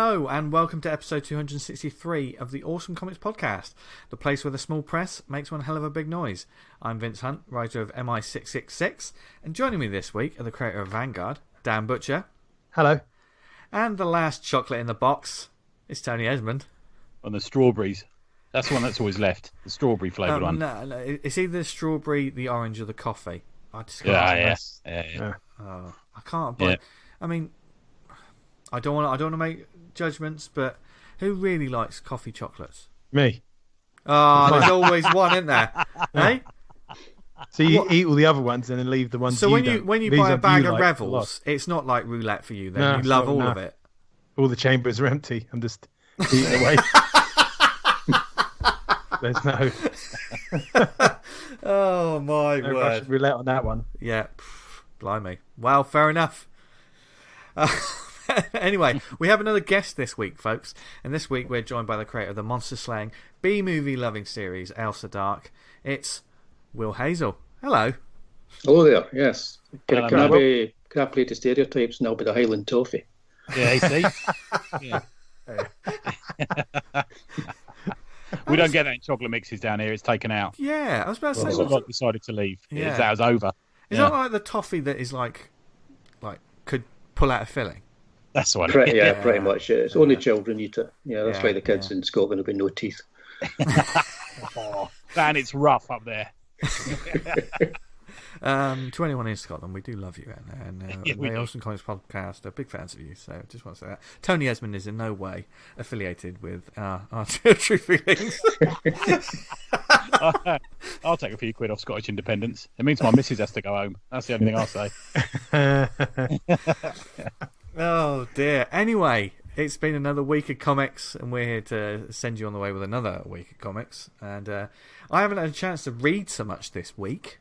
Hello and welcome to episode 263 of the Awesome Comics Podcast, the place where the small press makes one hell of a big noise. I'm Vince Hunt, writer of MI666, and joining me this week are the creator of Vanguard, Dan Butcher. Hello. And the last chocolate in the box is Tony Esmond. On the strawberries. That's the one that's always left, the strawberry flavoured one. No, it's either the strawberry, the orange, or the coffee. I just can't. Yeah. Oh, I can't. But, I mean, I don't want to make judgments, but who really likes coffee chocolates? Me. Oh, there's always one, isn't there? Hey? So you eat all the other ones and then leave the ones. So when you buy a bag of like Revels, it's not like roulette for you. Then you love all of it. All the chambers are empty. I'm just eating away. There's no. Oh my no word! Russian roulette on that one. Yeah, blimey. Well, fair enough. Anyway, we have another guest this week, folks. And this week we're joined by the creator of the monster slaying B-movie loving series, Elsa Dark. It's Will Hazle. Hello. Hello there, yes. Can I play the stereotypes and I'll be the Highland Toffee? Yeah, see? Yeah. We don't get that in chocolate mixes down here. It's taken out. Yeah, I was about to say. Well, I decided to leave. Yeah. That was over. Is that like the toffee that is like could pull out a filling? That's what. Pretty much. It's only children eat it. Yeah, that's why the kids in Scotland have got no teeth. Man, it's rough up there. To anyone in Scotland, we do love you, and the Awesome Comics Podcast are big fans of you. So just want to say that Tony Esmond is in no way affiliated with our true feelings. I'll take a few quid off Scottish independence. It means my missus has to go home. That's the only thing I'll say. Oh dear. Anyway, it's been another week of comics, and we're here to send you on the way with another week of comics. And I haven't had a chance to read so much this week.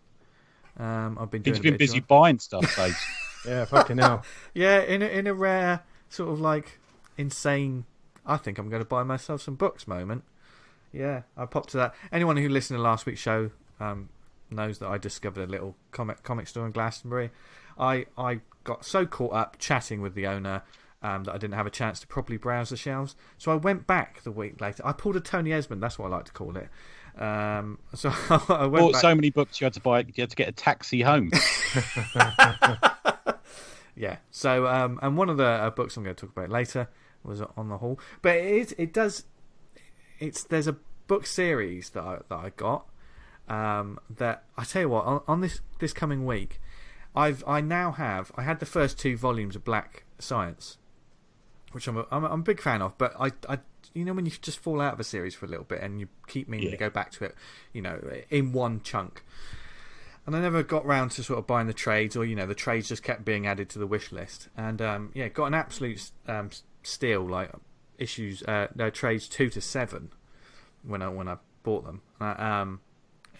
I've been doing. He's been busy buying stuff, Dave. Yeah, fucking hell. Yeah, in a rare sort of like insane. I think I'm going to buy myself some books moment. Yeah, I popped to that. Anyone who listened to last week's show knows that I discovered a little comic store in Glastonbury. I got so caught up chatting with the owner that I didn't have a chance to properly browse the shelves. So I went back the week later. I pulled a Tony Esmond. That's what I like to call it. So I went back. So many books you had to buy. You had to get a taxi home. Yeah. So and one of the books I'm going to talk about later was On the Hall. But there's a book series that I got that I tell you what, on this coming week, I had the first 2 volumes of Black Science, which I'm a big fan of, but I you know when you just fall out of a series for a little bit and you keep meaning to go back to it, you know, in one chunk. And I never got round to sort of buying the trades, or the trades just kept being added to the wish list. And got an absolute steal, like issues trades 2 to 7 when I bought them.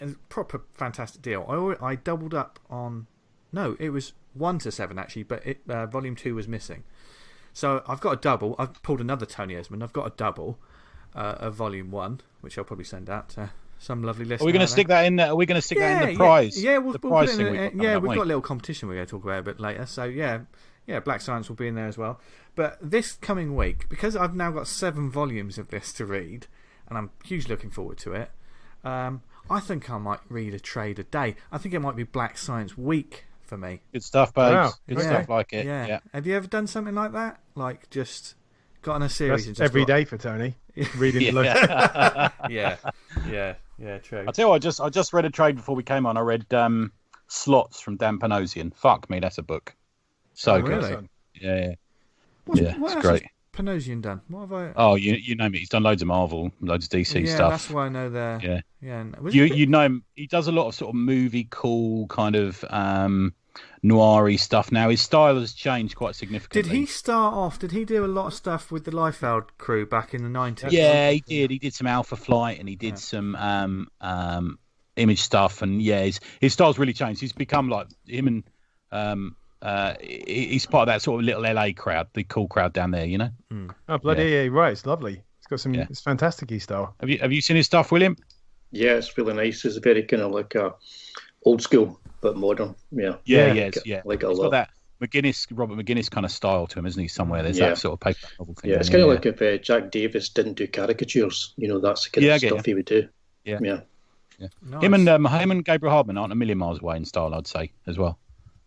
It's a proper fantastic deal. I doubled up on. No, it was 1 to 7 actually, but volume 2 was missing. So I've got a double. I've pulled another Tony Esmond. I've got a double of volume 1, which I'll probably send out to some lovely listener. Are we going to stick that in? Are we going to stick that in the prize? Yeah, we'll prize put it in. We've got a week. little competition we're going to talk about a bit later. So yeah, Black Science will be in there as well. But this coming week, because I've now got 7 volumes of this to read, and I'm hugely looking forward to it. I think I might read a trade a day. I think it might be Black Science Week for me. Good stuff, babes. Wow. Good stuff like it. Yeah. Have you ever done something like that? Like just got on a series That's and just every day for Tony. Reading the Yeah, true. I tell you what, I just read a trade before we came on. I read Slots from Dan Panosian. Fuck me, that's a book. So good. Really? Yeah. What it's else great. has Panosian done? What have I? Oh, you name it. He's done loads of Marvel, loads of DC yeah, stuff. That's why I know there. Yeah. Yeah. You know him. He does a lot of sort of movie cool kind of noir-y stuff now. His style has changed quite significantly. Did he do a lot of stuff with the Liefeld crew back in the 90s? Yeah, he did. He did some Alpha Flight and he did some Image stuff. And yeah, his style's really changed. He's become like him, and he's part of that sort of little LA crowd, the cool crowd down there, you know? Oh, bloody yeah, right. It's lovely. It's got some. It's fantastic style. Have you seen his stuff, William? Yeah, it's really nice. It's very kind of like old school but modern. Yeah. Yeah. Like it a It's lot. got Robert McGuinness kind of style to him, isn't he? Somewhere there's that sort of paperback novel thing. Yeah, it's kind of like if Jack Davis didn't do caricatures. That's the kind of stuff he would do. Yeah. Nice. Him and Gabriel Hardman aren't a million miles away in style, I'd say, as well.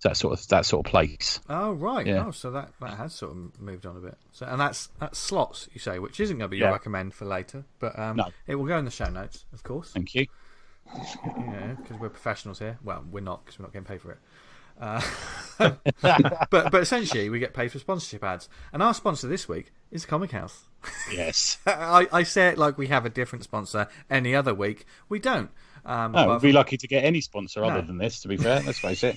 It's that sort of place. Oh right. Yeah. Oh, so that has sort of moved on a bit. So and that's Slots, you say, which isn't going to be your recommend for later, but no. It will go in the show notes, of course. Thank you. Because we're professionals here. Well, we're not, because we're not getting paid for it. But essentially, we get paid for sponsorship ads, and our sponsor this week is Comic House. Yes. I say it like we have a different sponsor any other week. We don't. No, we'd be lucky to get any sponsor other than this, to be fair. Let's face it.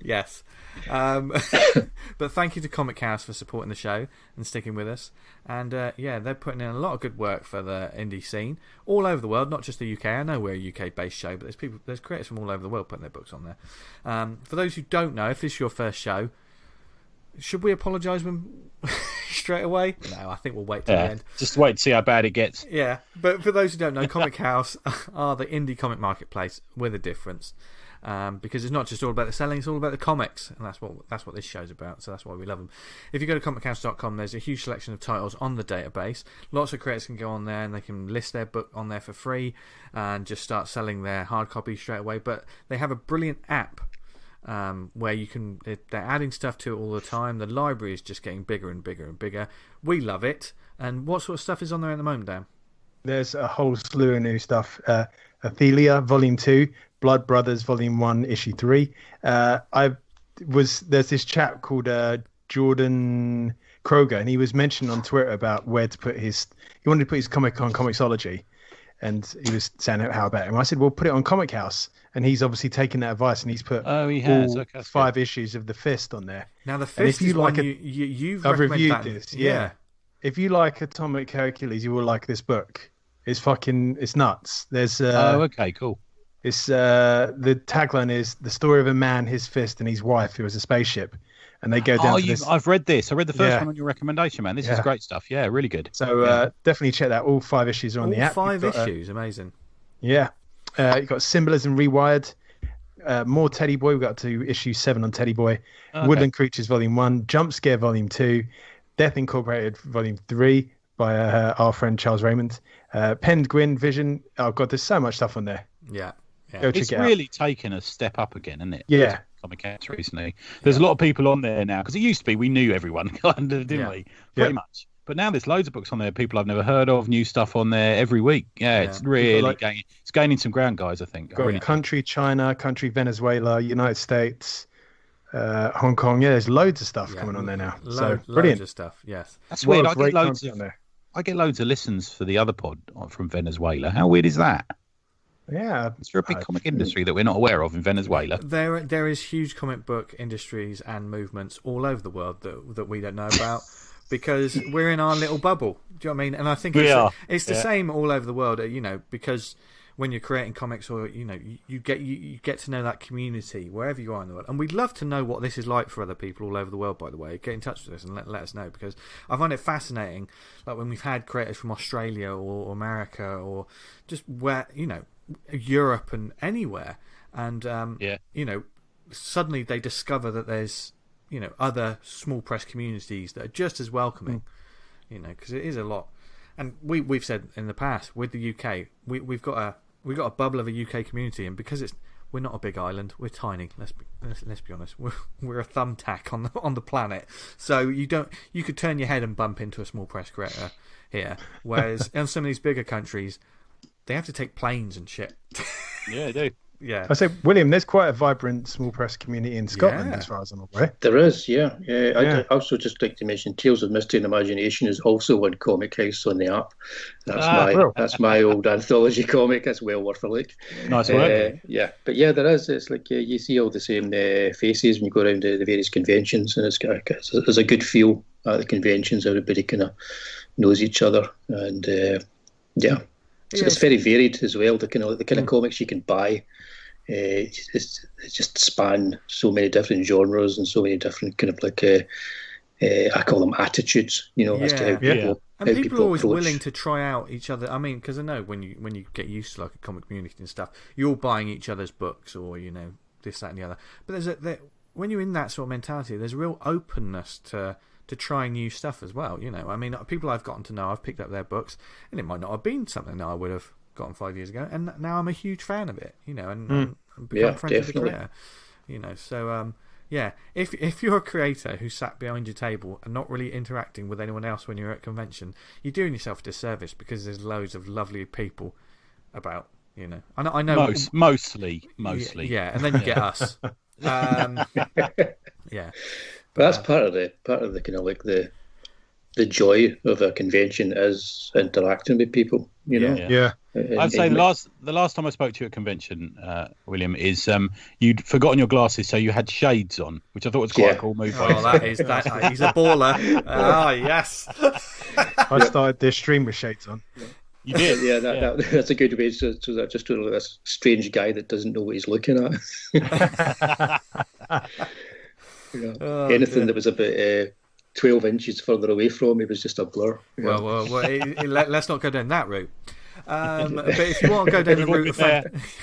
Yes. But thank you to Comic House for supporting the show and sticking with us. And they're putting in a lot of good work for the indie scene all over the world, not just the UK. I know we're a UK-based show, but there's creators from all over the world putting their books on there. For those who don't know, if this is your first show, should we apologise straight away? No, I think we'll wait till the end. Just wait to see how bad it gets. Yeah, but for those who don't know, Comic House are the indie comic marketplace with a difference. Because it's not just all about the selling, it's all about the comics, and that's what this show's about, so that's why we love them. If you go to comichouse.com, there's a huge selection of titles on the database. Lots of creators can go on there and they can list their book on there for free and just start selling their hard copy straight away. But they have a brilliant app where they're adding stuff to it all the time. The library is just getting bigger and bigger and bigger. We love it. And what sort of stuff is on there at the moment, Dan? There's a whole slew of new stuff. Athelia, Volume 2, Blood Brothers, Volume 1, Issue 3. There's this chap called Jordan Kroger, and he was mentioned on Twitter about where to put he wanted to put his comic on Comixology, and he was saying how about him. I said, well, put it on Comic House, and he's obviously taken that advice, and he's put all 5 issues of The Fist on there. Now, The Fist is one you've I've reviewed that. this, yeah. If you like Atomic Hercules, you will like this book. It's nuts. There's okay, cool. It's the tagline is the story of a man, his fist, and his wife who was a spaceship, and they go down to this. I've read this. I read the first one on your recommendation, man. This is great stuff. Yeah, really good. So definitely check that. All 5 issues are on the app. 5 issues, amazing. Yeah, you've got Symbolism Rewired, more Teddy Boy. We've got to issue 7 on Teddy Boy. Okay. Woodland Creatures Volume 1, Jump Scare Volume 2, Death Incorporated Volume 3 by our friend Charles Raymond. Penguin Vision. Oh god, there's so much stuff on there. Yeah. It's really taken a step up again, isn't it? Yeah. Comic House recently. There's a lot of people on there now, because it used to be we knew everyone, kind of, didn't we? Pretty much. But now there's loads of books on there, people I've never heard of, new stuff on there every week. Yeah, it's really gaining some ground, guys, I think. Got country China, country Venezuela, United States, Hong Kong. Yeah, there's loads of stuff coming on there now. Brilliant. Loads of stuff, yes. That's weird. I get loads of listens for the other pod from Venezuela. How weird is that? Yeah, is there a big comic industry that we're not aware of in Venezuela? There is huge comic book industries and movements all over the world that we don't know about because we're in our little bubble. Do you know what I mean? And I think it's the same all over the world. Because when you're creating comics, or you get to know that community wherever you are in the world. And we'd love to know what this is like for other people all over the world. By the way, get in touch with us and let us know, because I find it fascinating. Like when we've had creators from Australia or America or just where Europe and anywhere, and suddenly they discover that there's other small press communities that are just as welcoming, because it is a lot. And we've said in the past with the UK, we've got a bubble of a UK community, and because we're not a big island, we're tiny. Let's be honest, we're a thumbtack on the planet. So you could turn your head and bump into a small press creator here, whereas in some of these bigger countries, they have to take planes and shit. Yeah, they do. Yeah. I say, William, there's quite a vibrant small press community in Scotland, as far as I'm aware. There is, yeah. I also just like to mention Tales of Mystery and Imagination is also on Comic House on the app. That's my old anthology comic. That's well worth a look. Nice work. Yeah, but yeah, there is. It's like you see all the same faces when you go around the various conventions, and there's a good feel at the conventions. Everybody kind of knows each other, and it's very varied as well. The kind of comics you can buy. It just span so many different genres and so many different kind of I call them attitudes, as to how people. And people are always willing to try out each other. I mean, because I know when you get used to like a comic community and stuff, you're all buying each other's books or this, that, and the other. But when you're in that sort of mentality, there's a real openness to try new stuff as well. You know, I mean, people I've gotten to know, I've picked up their books, and it might not have been something that I would have gotten 5 years ago, and now I'm a huge fan of it. You know, and become friends with the creator. You know, so yeah, if you're a creator who sat behind your table and not really interacting with anyone else when you're at convention, you're doing yourself a disservice, because there's loads of lovely people about. You know, I know mostly. Yeah, and then you get us. Yeah, but that's part of the kind of like the joy of a convention is interacting with people. You know, yeah. I'd say the last time I spoke to you at convention, William, is you'd forgotten your glasses, so you had shades on, which I thought was quite a cool move. Oh, that he's a baller. Ah, yes. I started this stream with shades on. You did, yeah. That's a good way to just to look at this strange guy that doesn't know what he's looking at. Anything that was about 12 inches further away from me was just a blur. Well, let's not go down that route. But if you want to go down the route of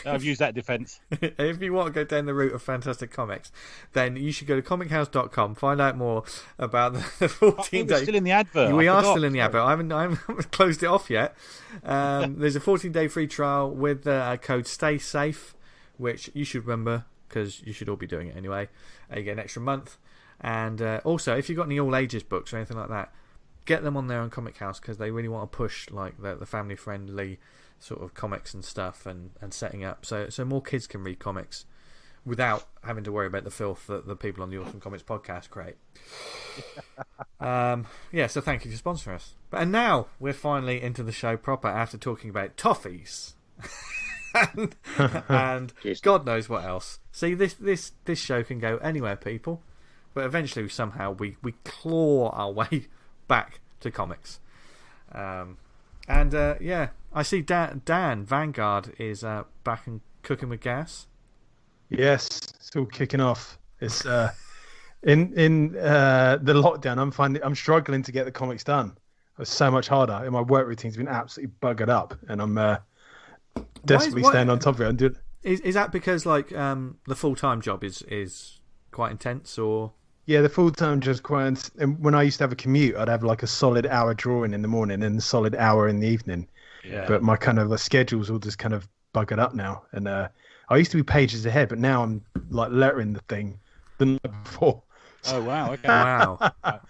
I've used that defence. If you want to go down the route of fantastic comics, then you should go to comichouse.com, find out more about the 14 days. Still in the advert. We are still in the advert. I haven't closed it off yet. There's a 14-day free trial with code Stay Safe, which you should remember, because you should all be doing it anyway. You get an extra month, and also if you've got any all ages books or anything like that, get them on there on Comic House, because they really want to push like the family friendly sort of comics and stuff, and setting up so more kids can read comics without having to worry about the filth that the people on the Awesome Comics podcast create. So thank you for sponsoring us. And now we're finally into the show proper, after talking about toffees and God knows what else. See, this show can go anywhere, people, but eventually somehow we claw our way back to comics. I see Dan Vanguard is back and cooking with gas. Yes, it's all kicking off. It's in the lockdown. I'm struggling to get the comics done. It's so much harder, and my work routine's been absolutely buggered up, and I'm desperately staying on top of it. And doing. Is that because like the full-time job is quite intense, or? Yeah, the full-time job's quite. And when I used to have a commute, I'd have like a solid hour drawing in the morning and a solid hour in the evening. Yeah. But my kind of schedule's all just kind of buggered up now, and I used to be pages ahead, but now I'm like lettering the thing the night before. Oh wow! Okay.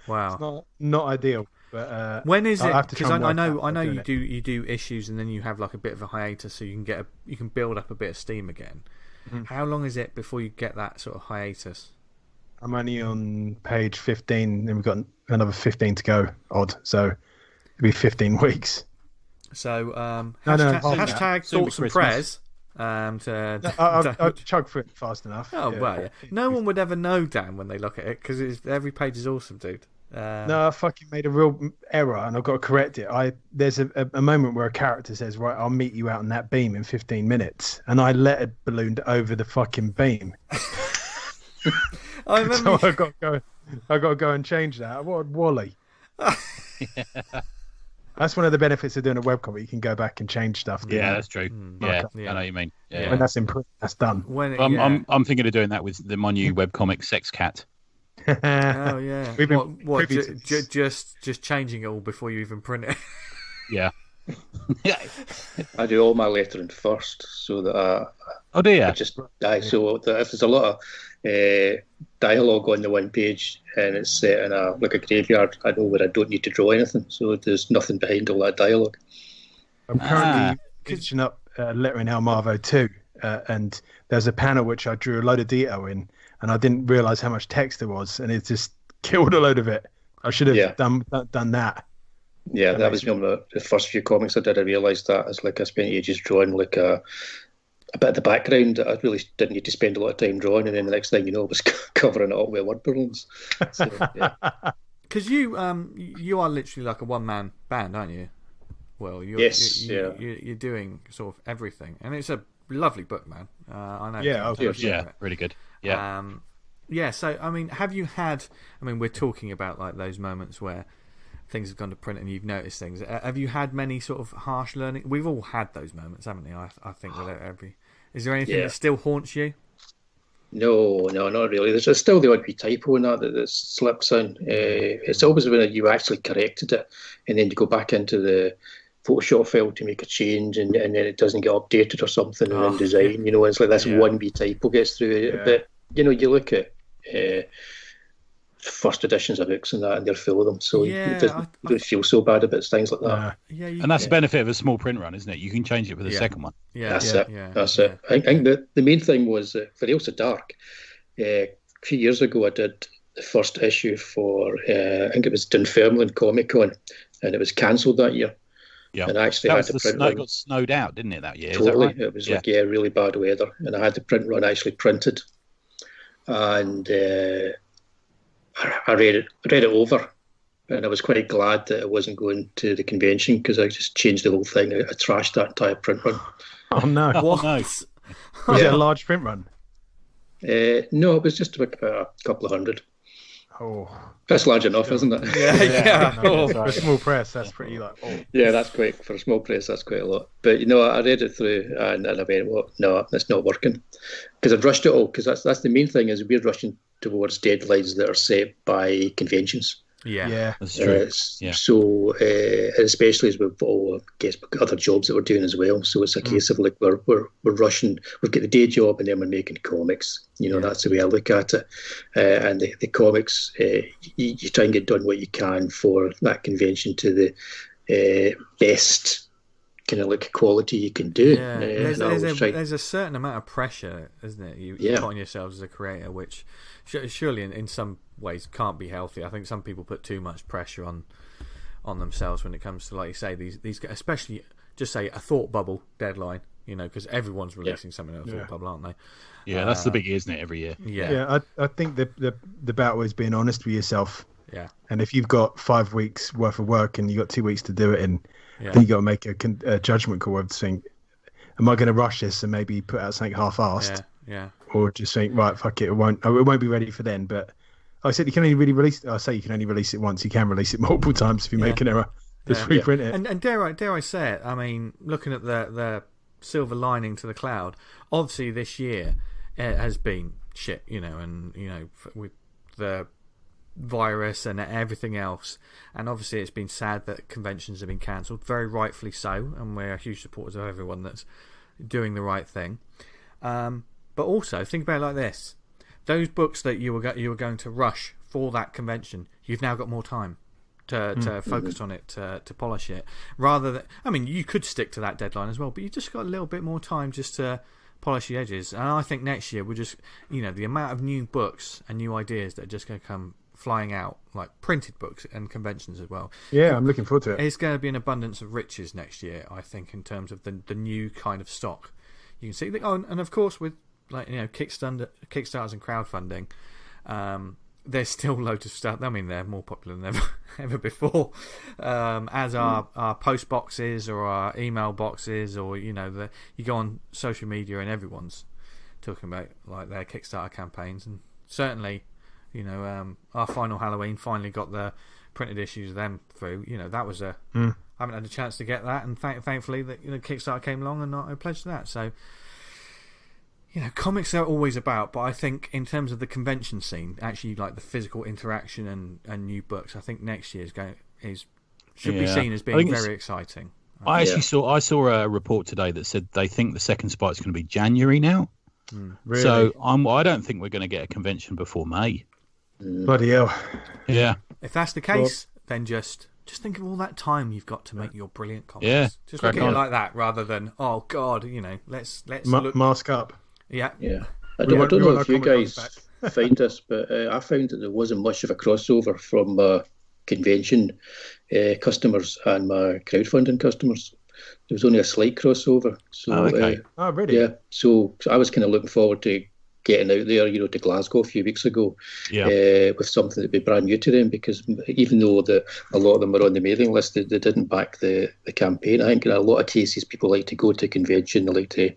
Wow! It's not ideal. But when is it? Because I know you it. do issues, and then you have like a bit of a hiatus, so you can build up a bit of steam again. Mm-hmm. How long is it before you get that sort of hiatus? I'm only on page 15, and we've got another 15 to go. So it'll be 15 weeks. So hashtag thoughts and prayers. I'll chug through it fast enough. Oh, yeah. Well, yeah. No one would ever know, Dan, when they look at it, because every page is awesome, dude. No, I fucking made a real error, and I've got to correct it. There's a moment where a character says, "Right, I'll meet you out on that beam in 15 minutes," and I lettered ballooned over the fucking beam. I remember. So I got to go and change that. What Wally? That's one of the benefits of doing a webcomic. You can go back and change stuff. Yeah, that's true. I know what you mean. Yeah. When that's improved, that's done. I'm thinking of doing that with my new webcomic, Sex Cat. Oh yeah. We've been just changing it all before you even print it. Yeah. I do all my lettering first, so that oh dear. So if there's a lot of dialogue on the one page and it's set in a graveyard, I know where I don't need to draw anything, so there's nothing behind all that dialogue. I'm currently finishing up lettering El Marvo 2, and there's a panel which I drew a load of detail in, and I didn't realise how much text there was, and it just killed a load of it. I should have done that. Yeah, that was one of the first few comics I did. I realised that. It's like I spent ages drawing like a bit of the background that I really didn't need to spend a lot of time drawing, and then the next thing you know, I was covering it up with word balloons. So, because you are literally like a one-man band, aren't you? Well, you're doing sort of everything, and it's a lovely book, man. I know. Yeah, really good. Yeah. So I mean, have you had? I mean, we're talking about like those moments where things have gone to print and you've noticed things. Have you had many sort of harsh learning? We've all had those moments, haven't we? I think with every. Is there anything that still haunts you? No, not really. There's still the odd wee typo in that slips in. It's always when you actually corrected it, and then you go back into the Photoshop file to make a change, and then it doesn't get updated or something in InDesign. It's like this one wee typo gets through. Yeah. But you look at first editions of books and that, and they're full of them. So you don't feel so bad about things like that. And that's the benefit of a small print run, isn't it? You can change it for the second one. Yeah, that's it. That's it. I think the main thing was for Ailsa Dark. A few years ago, I did the first issue for I think it was Dunfermline Comic Con, and it was cancelled that year. Yeah, and I actually had the print run. Got snowed out, didn't it, that year? Totally, Is that right? It was really bad weather, and I had the print run actually printed, and I read it over, and I was quite glad that it wasn't going to the convention because I just changed the whole thing. I trashed that entire print run. Oh no! What? Was it a large print run? No, it was just about a couple of hundred. Oh, that's large enough, isn't it? Yeah. No, for a small press, that's pretty Yeah, that's quite for a small press. That's quite a lot. But I read it through, and I went, "Well, no, that's not working," because I'd rushed it all. Because that's the main thing is we're rushing towards deadlines that are set by conventions. Yeah, that's true. So, especially as we've all, I guess, other jobs that we're doing as well. So it's a case of like we're rushing. We've got the day job, and then we're making comics. That's the way I look at it. And the comics, you try and get done what you can for that convention to the best kind of like quality you can do. Yeah, there's a certain amount of pressure, isn't it? You put on yourselves as a creator, which surely in some ways can't be healthy. I think some people put too much pressure on themselves when it comes to, like you say, these especially just say a thought bubble deadline. Because everyone's releasing something in a thought bubble, aren't they? Yeah, that's the biggie, isn't it? Every year. Yeah. I think the battle is being honest with yourself. Yeah. And if you've got 5 weeks worth of work and you got 2 weeks to do it in, then you got to make a judgment call of saying, am I going to rush this and maybe put out something half-assed? Yeah. Or just think, right, fuck it, it won't be ready for then. But like I said, you can only really release. I say you can only release it once. You can release it multiple times if you make an error. Just reprint it. And dare I say it? I mean, looking at the silver lining to the cloud, obviously this year it has been shit, and with the virus and everything else, and obviously it's been sad that conventions have been cancelled, very rightfully so, and we're huge supporters of everyone that's doing the right thing. But also think about it like this: those books that you were going to rush for that convention, you've now got more time to focus on it, to polish it, rather than, I mean, you could stick to that deadline as well, but you just got a little bit more time just to polish the edges. And I think next year we're just, the amount of new books and new ideas that are just going to come flying out, like printed books and conventions as well. Yeah, I'm looking forward to it. It's going to be an abundance of riches next year, I think, in terms of the new kind of stock you can see. And of course with Kickstarters and crowdfunding, there's still loads of stuff. I mean, they're more popular than ever before, as our post boxes or our email boxes, or you go on social media and everyone's talking about like their Kickstarter campaigns. And certainly, our final Halloween finally got the printed issues of them through. That was I haven't had a chance to get that, and thankfully that Kickstarter came along and I pledged that. So. Comics are always about, but I think in terms of the convention scene, actually like the physical interaction and new books, I think next year should be seen as being very exciting. I saw a report today that said they think the second spike's going to be January now. Really? So I don't think we're going to get a convention before May. Bloody hell. Yeah. If that's the case, then just think of all that time you've got to make your brilliant comics. Yeah. Just look at it like that rather than, oh God, let's look. Mask up. Yeah. I don't know if you guys find this, but I found that there wasn't much of a crossover from convention customers and my crowdfunding customers. There was only a slight crossover. So, okay. Oh, really? Yeah. So I was kind of looking forward to getting out there, to Glasgow a few weeks ago, with something that'd be brand new to them, because even though a lot of them were on the mailing list, they didn't back the campaign. I think in a lot of cases people like to go to a convention, they like to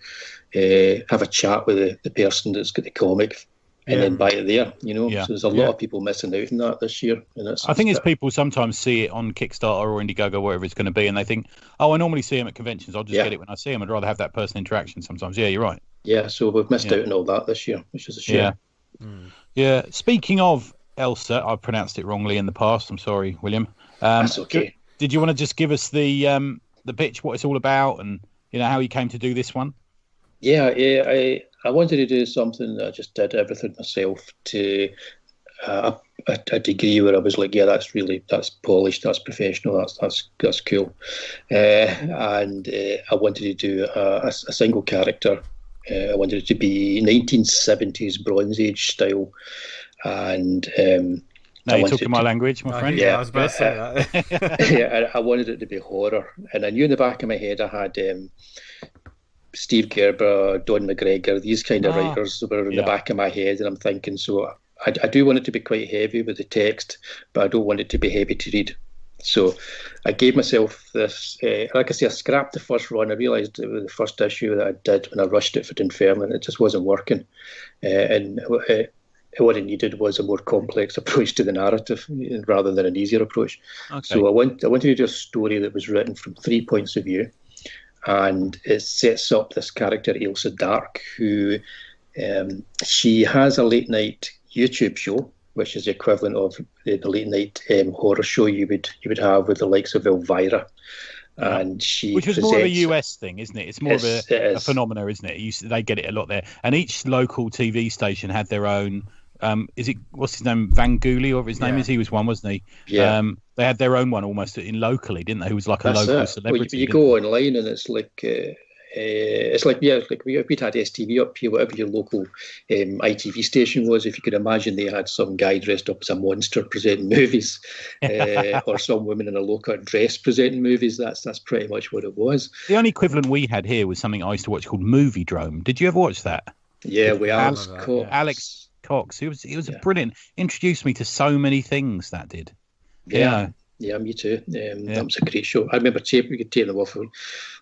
have a chat with the person that's got the comic and then buy it there, So there's a lot of people missing out on that this year. And I think it's people sometimes see it on Kickstarter or Indiegogo, wherever it's going to be, and they think, I normally see them at conventions, I'll just get it when I see them. I'd rather have that personal interaction sometimes. Yeah, you're right. Yeah, so we've missed out on all that this year, which is a shame. Yeah. Yeah. Speaking of Elsa, I pronounced it wrongly in the past. I'm sorry, William. That's okay. Did you want to just give us the pitch, what it's all about, and how you came to do this one? Yeah, I wanted to do something that I just did everything myself to a degree where I was like, yeah, that's polished, that's professional, that's cool, and I wanted to do a single character. I wanted it to be 1970s Bronze Age style, and now you're talking my language, my friend. Yeah, I was about to say that. Yeah, I wanted it to be horror, and I knew in the back of my head I had Steve Gerber, Don McGregor, these kind of writers were in the back of my head, and I'm thinking, so I do want it to be quite heavy with the text, but I don't want it to be heavy to read. So I gave myself this, like I say, I scrapped the first run. I realised it was the first issue that I did when I rushed it for Dunfermline, and it just wasn't working. And what it needed was a more complex approach to the narrative rather than an easier approach. Okay. So I wanted to do a story that was written from 3 points of view, and it sets up this character, Ailsa Dark, who she has a late night YouTube show, which is the equivalent of the late night horror show you would have with the likes of Elvira. And which was more of a US thing, isn't it? It's more of a phenomena, isn't it? They get it a lot there. And each local TV station had their own. What's his name? Van Gooley, or his name is? He was one, wasn't he? Yeah. They had their own one almost locally, didn't they? Who was like a local celebrity. Well, you go online and it's like we'd had STV up here, whatever your local ITV station was. If you could imagine, they had some guy dressed up as a monster presenting movies, or some women in a low-cut dress presenting movies. That's pretty much what it was. The only equivalent we had here was something I used to watch called Movie Drome. Did you ever watch that? Yeah, we Alex Cox. He was brilliant. Introduced me to so many things. That did. Yeah, me too. That was a great show. I remember we could take them off of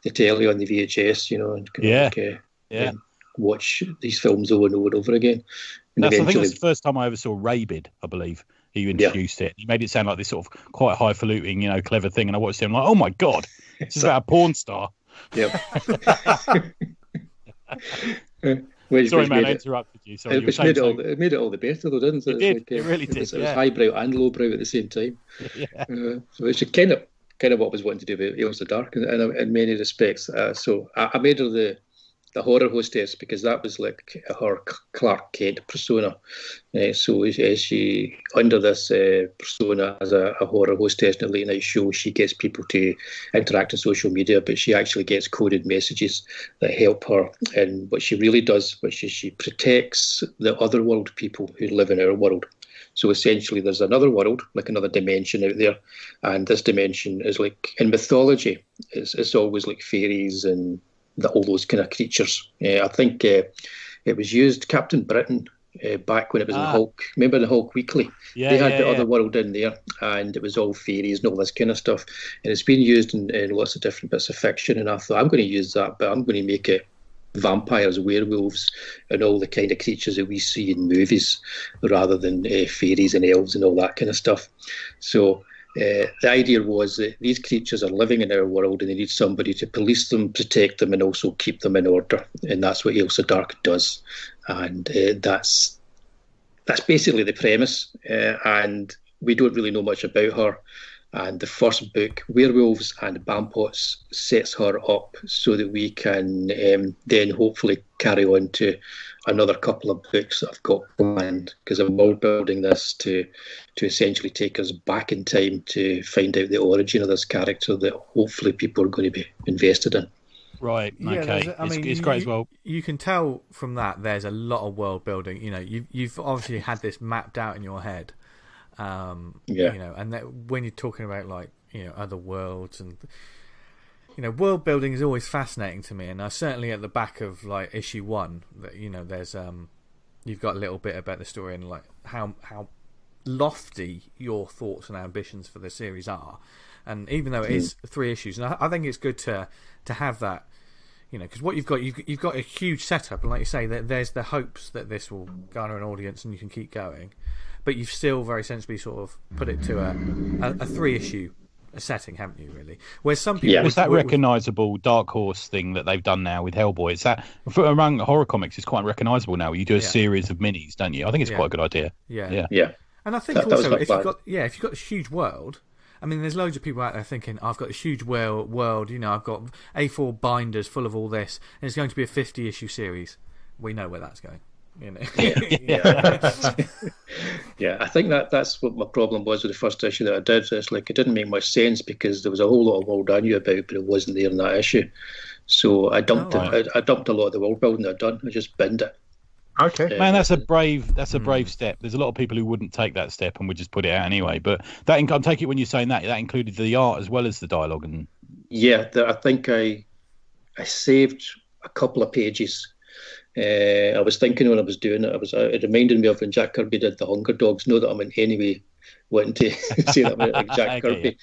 the telly on the VHS, and watch these films over and over and over again. And I think that's the first time I ever saw Rabid, I believe. He introduced it. He made it sound like this sort of quite highfalutin, clever thing. And I watched it. I'm like, oh my God, this is about a porn star. Yeah. Sorry, man, I interrupted you. Sorry, it made it all the better, though, didn't it? It really did. It was highbrow and lowbrow at the same time. Yeah. So it's kind of what I was wanting to do with Ailsa Dark in many respects. So I made her the horror hostess because that was like her Clark Kent persona. So she, under this persona as a horror hostess in a late night show, she gets people to interact on social media, but she actually gets coded messages that help her in what she really does, which is she protects the otherworld people who live in our world. So essentially there's another world, like another dimension out there, and this dimension is like, in mythology, it's always like fairies and all those kind of creatures. I think it was used, Captain Britain, back when it was in Hulk. Remember the Hulk Weekly? Yeah, they had the other world in there, and it was all fairies and all this kind of stuff. And it's been used in lots of different bits of fiction. And I thought, I'm going to use that, but I'm going to make it vampires, werewolves, and all the kind of creatures that we see in movies, rather than fairies and elves and all that kind of stuff. So the idea was that these creatures are living in our world and they need somebody to police them, protect them, and also keep them in order. And that's what Ailsa Dark does. And that's basically the premise. And we don't really know much about her. And the first book, Werewolves and Bampots, sets her up so that we can then hopefully carry on to another couple of books that I've got planned, because I'm world building this to essentially take us back in time to find out the origin of this character that hopefully people are going to be invested in. Right, okay. It's great as well. You can tell from that there's a lot of world building. You've obviously had this mapped out in your head. And that when you're talking about other worlds and world building is always fascinating to me, and I certainly at the back of issue 1 that there's you've got a little bit about the story and how lofty your thoughts and ambitions for the series are, and even though it is 3 issues, and I think it's good to have that, because what you've got a huge setup, and like you say, there's the hopes that this will garner an audience and you can keep going. But you've still very sensibly sort of put it to a 3-issue setting, haven't you? Really. Whereas some people, Yeah. It's that recognisable Dark Horse thing that they've done now with Hellboy. It's that among horror comics, it's quite recognisable now. You do a series of minis, don't you? I think it's quite a good idea. Yeah. And I think That was also not if bad. you've got this huge world. I mean, there's loads of people out there thinking, I've got this huge world. You know, I've got A4 binders full of all this, and it's going to be a 50-issue series. We know where that's going. You know. Yeah, I think that's what my problem was with the first issue that I did. It's like it didn't make much sense because there was a whole lot of world I knew about, but it wasn't there in that issue. So I dumped it. I dumped a lot of the world building I'd done. I just binned it. Okay. Man, that's a brave step. There's a lot of people who wouldn't take that step and would just put it out anyway. But that I take it when you're saying that included the art as well as the dialogue. And yeah, I think I saved a couple of pages. I was thinking when I was doing it, it reminded me of when Jack Kirby did the Hunger Dogs. Not that I'm in any way wanting to say that I'm like Jack Kirby,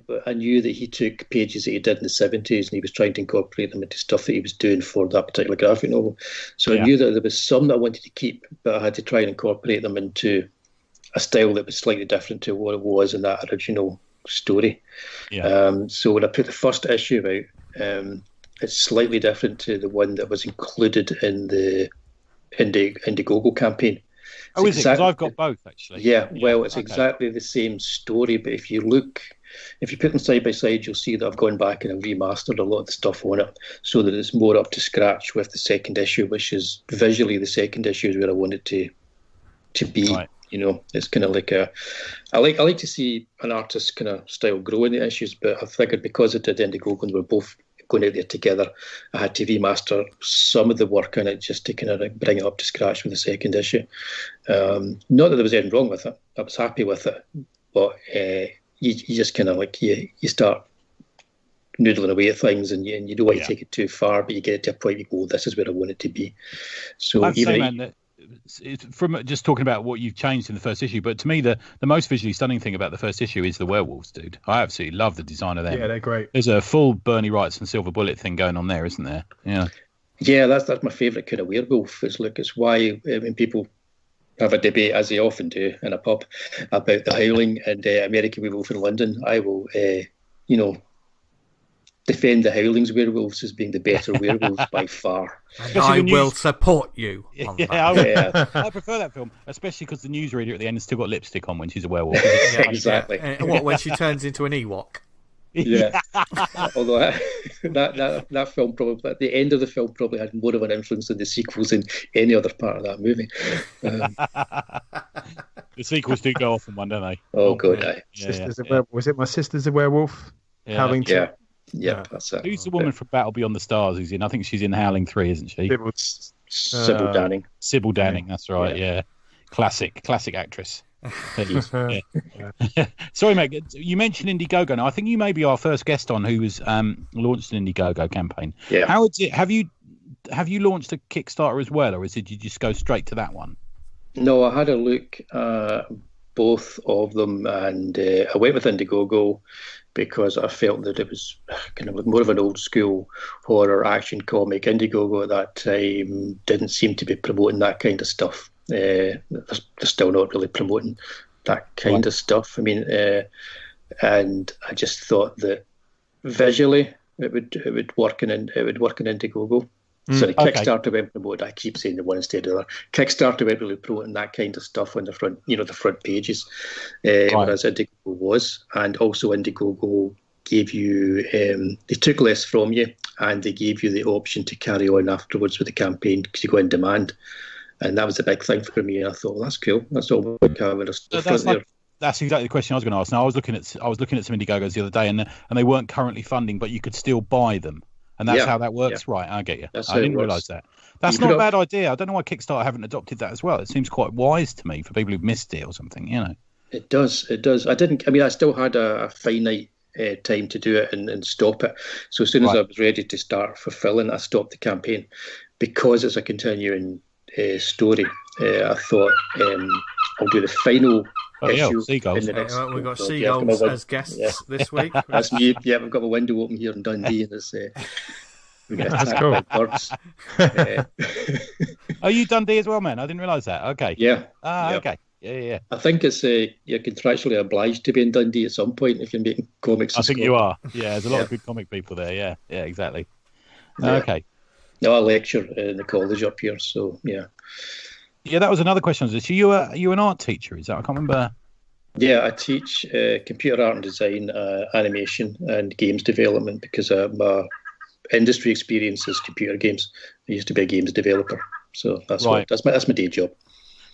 but I knew that he took pages that he did in the 70s and he was trying to incorporate them into stuff that he was doing for that particular graphic novel. So I knew that there was some that I wanted to keep, but I had to try and incorporate them into a style that was slightly different to what it was in that original story. So when I put the first issue out, it's slightly different to the one that was included in the Indiegogo campaign. Oh, is it? Because I've got both, actually. Yeah, well, it's exactly the same story, but if you put them side by side, you'll see that I've gone back and I've remastered a lot of the stuff on it so that it's more up to scratch with the second issue, which is visually the second issue is where I want it to be. Right. You know, it's kind of like I like to see an artist's kind of style grow in the issues, but I figured because it did Indiegogo and we're both going out there together, I had to remaster some of the work in it just to kind of bring it up to scratch with the second issue. Not that there was anything wrong with it. I was happy with it, but you just kind of like you start noodling away at things and you don't want to take it too far, but you get it to a point you go, this is where I want it to be. So from just talking about what you've changed in the first issue, but to me the most visually stunning thing about the first issue is the werewolves, dude. I absolutely love the design of them. Yeah, they're great. There's a full Bernie Wrights and Silver Bullet thing going on there, isn't there? Yeah, that's my favourite kind of werewolf. It's why when people have a debate, as they often do in a pub, about the Howling and American Werewolf in London, I will defend the Howling's werewolves as being the better werewolves by far. And I will support you on that. I prefer that film, especially because the newsreader at the end has still got lipstick on when she's a werewolf. Exactly. What, when she turns into an Ewok? Yeah. Although that film probably, at the end of the film, probably had more of an influence than the sequels than any other part of that movie. The sequels do go off on one, don't they? Oh, God, Was it My Sister's a Werewolf? Howling 2? Yeah, that's it. Who's the woman from Battle Beyond the Stars who's in? I think she's in Howling 3, isn't she? Sybil Danning. Sybil Danning, that's right, yeah. Classic actress. Sorry, mate. You mentioned Indiegogo. Now, I think you may be our first guest on who was launched an Indiegogo campaign. Yeah. How is it? Have you launched a Kickstarter as well, or did you just go straight to that one? No, I had a look at both of them, and I went with Indiegogo because I felt that it was kind of more of an old school horror action comic. Indiegogo at that time didn't seem to be promoting that kind of stuff. They're still not really promoting that kind of stuff. I mean, and I just thought that visually it would work in Indiegogo. Sorry, Kickstarter went promoted. I keep saying the one instead of the other. Kickstarter went really promoting that kind of stuff on the front, the front pages, whereas Indiegogo was, and also Indiegogo gave you, they took less from you, and they gave you the option to carry on afterwards with the campaign because you go in demand. And that was a big thing for me. And I thought, well, that's cool. That's all we have there. That's exactly the question I was going to ask. Now, I was looking at some Indiegogos the other day, and they weren't currently funding, but you could still buy them, and that's how that works, right? I get you. I didn't realise that. That's not a bad idea. I don't know why Kickstarter haven't adopted that as well. It seems quite wise to me for people who've missed it or something. It does. I still had a finite time to do it and stop it. So as soon as I was ready to start fulfilling, I stopped the campaign because it's a continuing story. I thought I'll do the final issue seagulls. in the next. We've got seagulls as guests this week. That's me. Yeah, we've got a window open here in Dundee, and it's we get attacked by birds. Are you Dundee as well, man? I didn't realise that. Okay. Yeah. Okay. Yeah. I think it's you're contractually obliged to be in Dundee at some point if you're making comics. I think you are. Yeah, there's a lot of good comic people there. Yeah, exactly. Yeah. Okay. No, I lecture in the college up here, so yeah. Yeah, that was another question. So you an art teacher? Is that? I can't remember. Yeah, I teach computer art and design, animation, and games development because my industry experience is computer games. I used to be a games developer, so that's my day job.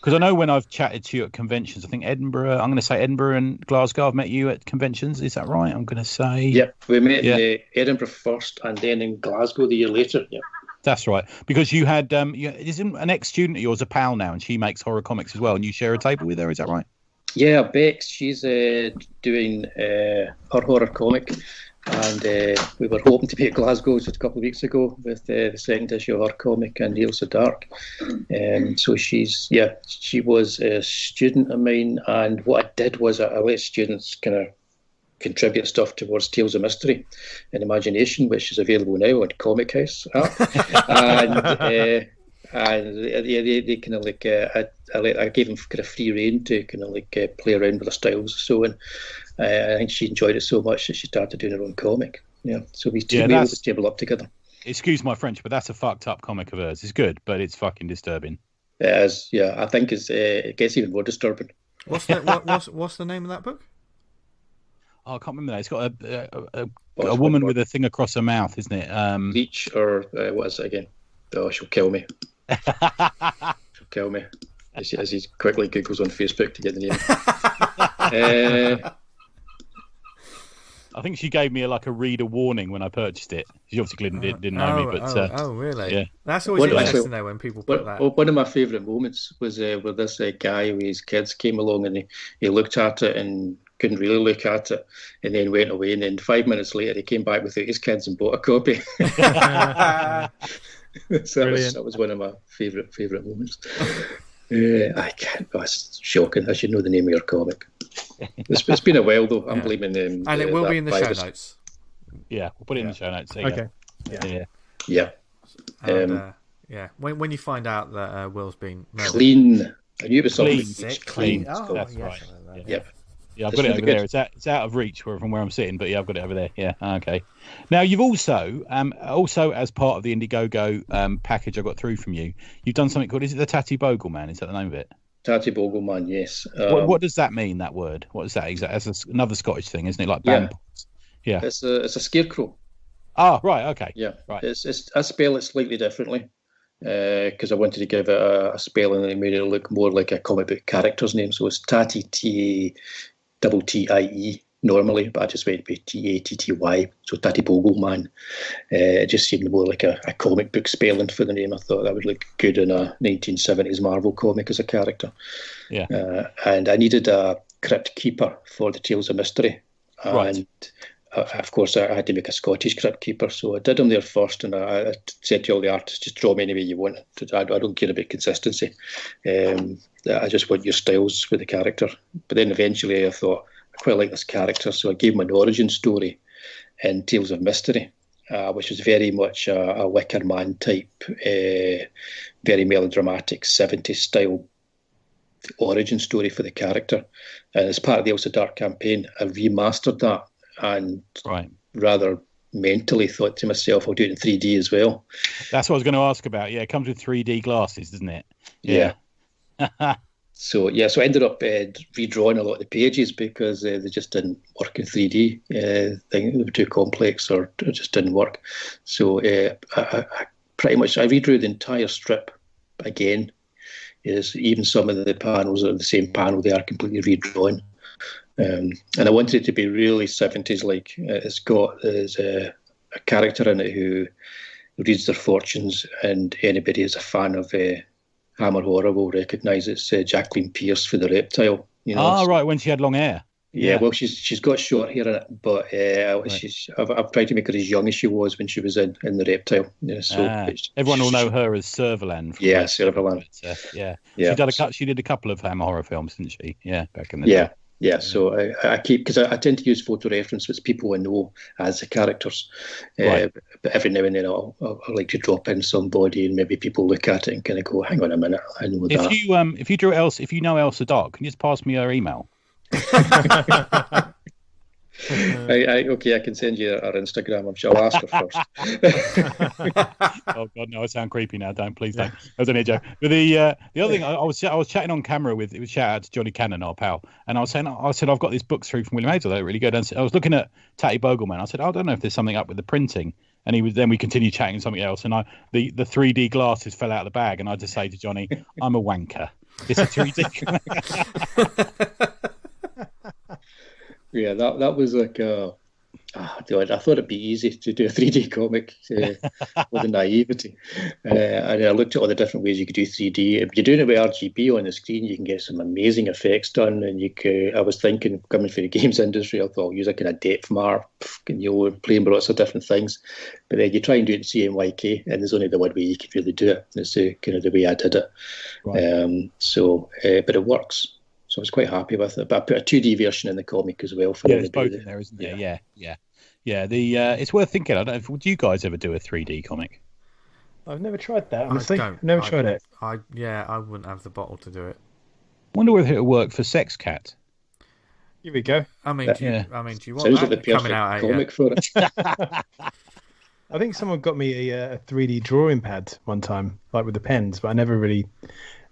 Because I know when I've chatted to you at conventions, I think Edinburgh. I'm going to say Edinburgh and Glasgow. I've met you at conventions. Is that right? I'm going to say. Yeah, we met in Edinburgh first, and then in Glasgow the year later. Yeah. That's right, because you had isn't an ex-student of yours a pal now, and she makes horror comics as well, and you share a table with her. Is that right? Yeah, Bex. She's doing her horror comic, and we were hoping to be at Glasgow just a couple of weeks ago with the second issue of her comic and Neil's the Dark. So she was a student of mine, and what I did was I let students kind of contribute stuff towards Tales of Mystery and Imagination, which is available now on Comic House app. and they kind of like I gave them kind of free rein to kind of like play around with their styles and so on. I think she enjoyed it so much that she started doing her own comic. Yeah, so we able to table up together. Excuse my French, but that's a fucked up comic of hers. It's good, but it's fucking disturbing. It is, yeah. I think it gets even more disturbing. What's the name of that book? Oh, I can't remember that. It's got a woman with a thing across her mouth, isn't it? Leech or what is it again? Oh, she'll kill me. She'll kill me. As he quickly Googles on Facebook to get the name. I think she gave me a reader warning when I purchased it. She obviously didn't know me, but really? Yeah, that's always interesting though when people put that. One of my favourite moments was where this guy with his kids came along and he looked at it and couldn't really look at it, and then went away. And then 5 minutes later, he came back with his kids and bought a copy. So that was one of my favourite moments. I can't. That's shocking. I should know the name of your comic. It's been a while though. I'm blaming them. And it will be in the show notes. Yeah, we'll put it in the show notes. There you go. Yeah. And, when you find out that Will's been murdered. Clean. I knew it was something clean. Oh, that's right. Yep. Yeah, I've got it over there. It's out of reach from where I'm sitting, but yeah, I've got it over there. Yeah, okay. Now you've also as part of the Indiegogo package I got through from you, you've done something called, is it the Tatty Bogle Man? Is that the name of it? Tatty Bogle Man, yes. What does that mean? That word? What is that exactly? That's another Scottish thing, isn't it? Like bamboos. Yeah. It's a scarecrow. Ah, right. Okay. Yeah. Right. I spell it slightly differently because I wanted to give it a spelling that made it look more like a comic book character's name. So it's Tatty Tattie normally, but I just went with Tatty, so Tatty Bogle Man. It just seemed more like a comic book spelling for the name. I thought that would look good in a 1970s Marvel comic as a character. Yeah. And I needed a crypt keeper for the Tales of Mystery. And of course, I had to make a Scottish crypt keeper, so I did them there first, and I said to all the artists, just draw me any way you want. I don't care about consistency. I just want your styles for the character. But then eventually I thought, I quite like this character, so I gave him an origin story in Tales of Mystery, which was very much a Wicker Man type, very melodramatic 70s style origin story for the character. And as part of the Elsa Dark campaign, I remastered that and rather mentally thought to myself, I'll do it in 3D as well. That's what I was going to ask about. Yeah, it comes with 3D glasses, doesn't it? Yeah. So I ended up redrawing a lot of the pages because they just didn't work in 3D. They were too complex or it just didn't work. So I pretty much I redrew the entire strip again. Even some of the panels are the same panel; they are completely redrawn. And I wanted it to be really 70s like. It's got a character in it who reads their fortunes, and anybody who's a fan of Hammer Horror will recognise it's Jacqueline Pierce for the reptile. Right, when she had long hair. Yeah, well, she's got short hair in it, but I've tried to make her as young as she was when she was in the reptile. Yeah, so everyone will know her as Servalan. Yeah, Servalan. She did a couple of Hammer Horror films, didn't she? Yeah, back in the day. Yeah, so I keep, because I tend to use photo reference with people I know as the characters. Right. But every now and then I'll like to drop in somebody, and maybe people look at it and kind of go, "Hang on a minute, I know If that." you know Elsa Dark, can you just pass me her email? Okay, I can send you our Instagram. I'm sure I'll ask her first. Oh God, no! I sound creepy now. Please don't. That was only a joke. But the other thing, I was chatting on camera with, it was shout out to Johnny Cannon, our pal, and I said I've got this book through from William Hazle, they're really good. And I was looking at Tatty Bogleman. I said, I don't know if there's something up with the printing. And we continued chatting something else, and the 3D glasses fell out of the bag, and I just say to Johnny, I'm a wanker. It's a 3D. Yeah, that was like I thought it'd be easy to do a 3D comic with the naivety. And I looked at all the different ways you could do 3D. If you're doing it with RGB on the screen, you can get some amazing effects done. And I was thinking, coming from the games industry, I thought I'll use a kind of depth mark, and playing with lots of different things. But then you try and do it in CMYK, and there's only the one way you can really do it. It's kind of the way I did it. Right. But it works. So I was quite happy with it. But I put a 2D version in the comic as well for there's both in there, isn't there? Yeah. It's worth thinking. I don't know. Would you guys ever do a 3D comic? I've never tried that. Honestly, I've never tried it. I wouldn't have the bottle to do it. Wonder whether it'll work for Sex Cat. Here we go. I mean, do you want sounds that like the coming out comic for it? I think someone got me a 3D drawing pad one time, like with the pens, but I never really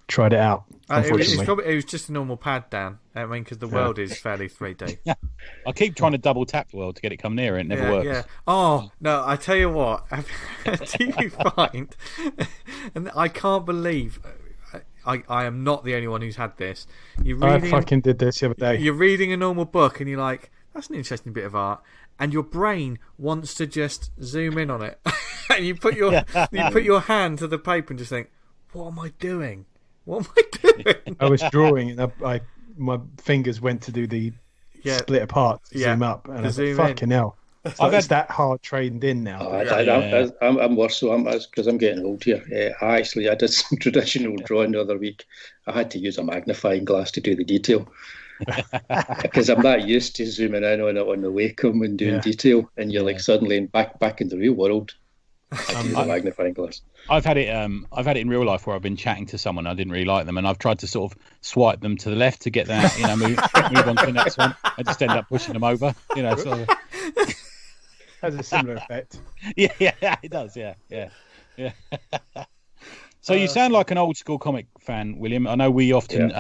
tried it out. It was just a normal pad, Dan. I mean, because the world is fairly 3D. Yeah, I keep trying to double tap the world to get it come near it. It never works. Yeah. Oh no! I tell you what. Do you find? And I can't believe I am not the only one who's had this. I fucking did this the other day. You're reading a normal book and you're like, "That's an interesting bit of art," and your brain wants to just zoom in on it, and you put your hand to the paper and just think, "What am I doing? What am I doing?" I was drawing and my fingers went to do the split apart, zoom up, and I was like, fucking hell. It's that hard trained in now. I'm worse, so because I'm getting old here. I did some traditional drawing the other week. I had to use a magnifying glass to do the detail because I'm not used to zooming in on it on the Wacom and doing detail, and you're like suddenly back in the real world. I use a magnifying glass. I've had it in real life where I've been chatting to someone, I didn't really like them, and I've tried to sort of swipe them to the left to get that, move on to the next one. I just end up pushing them over, sort of. Has a similar effect. Yeah, it does. Yeah. So you sound like an old school comic fan, William. I know we often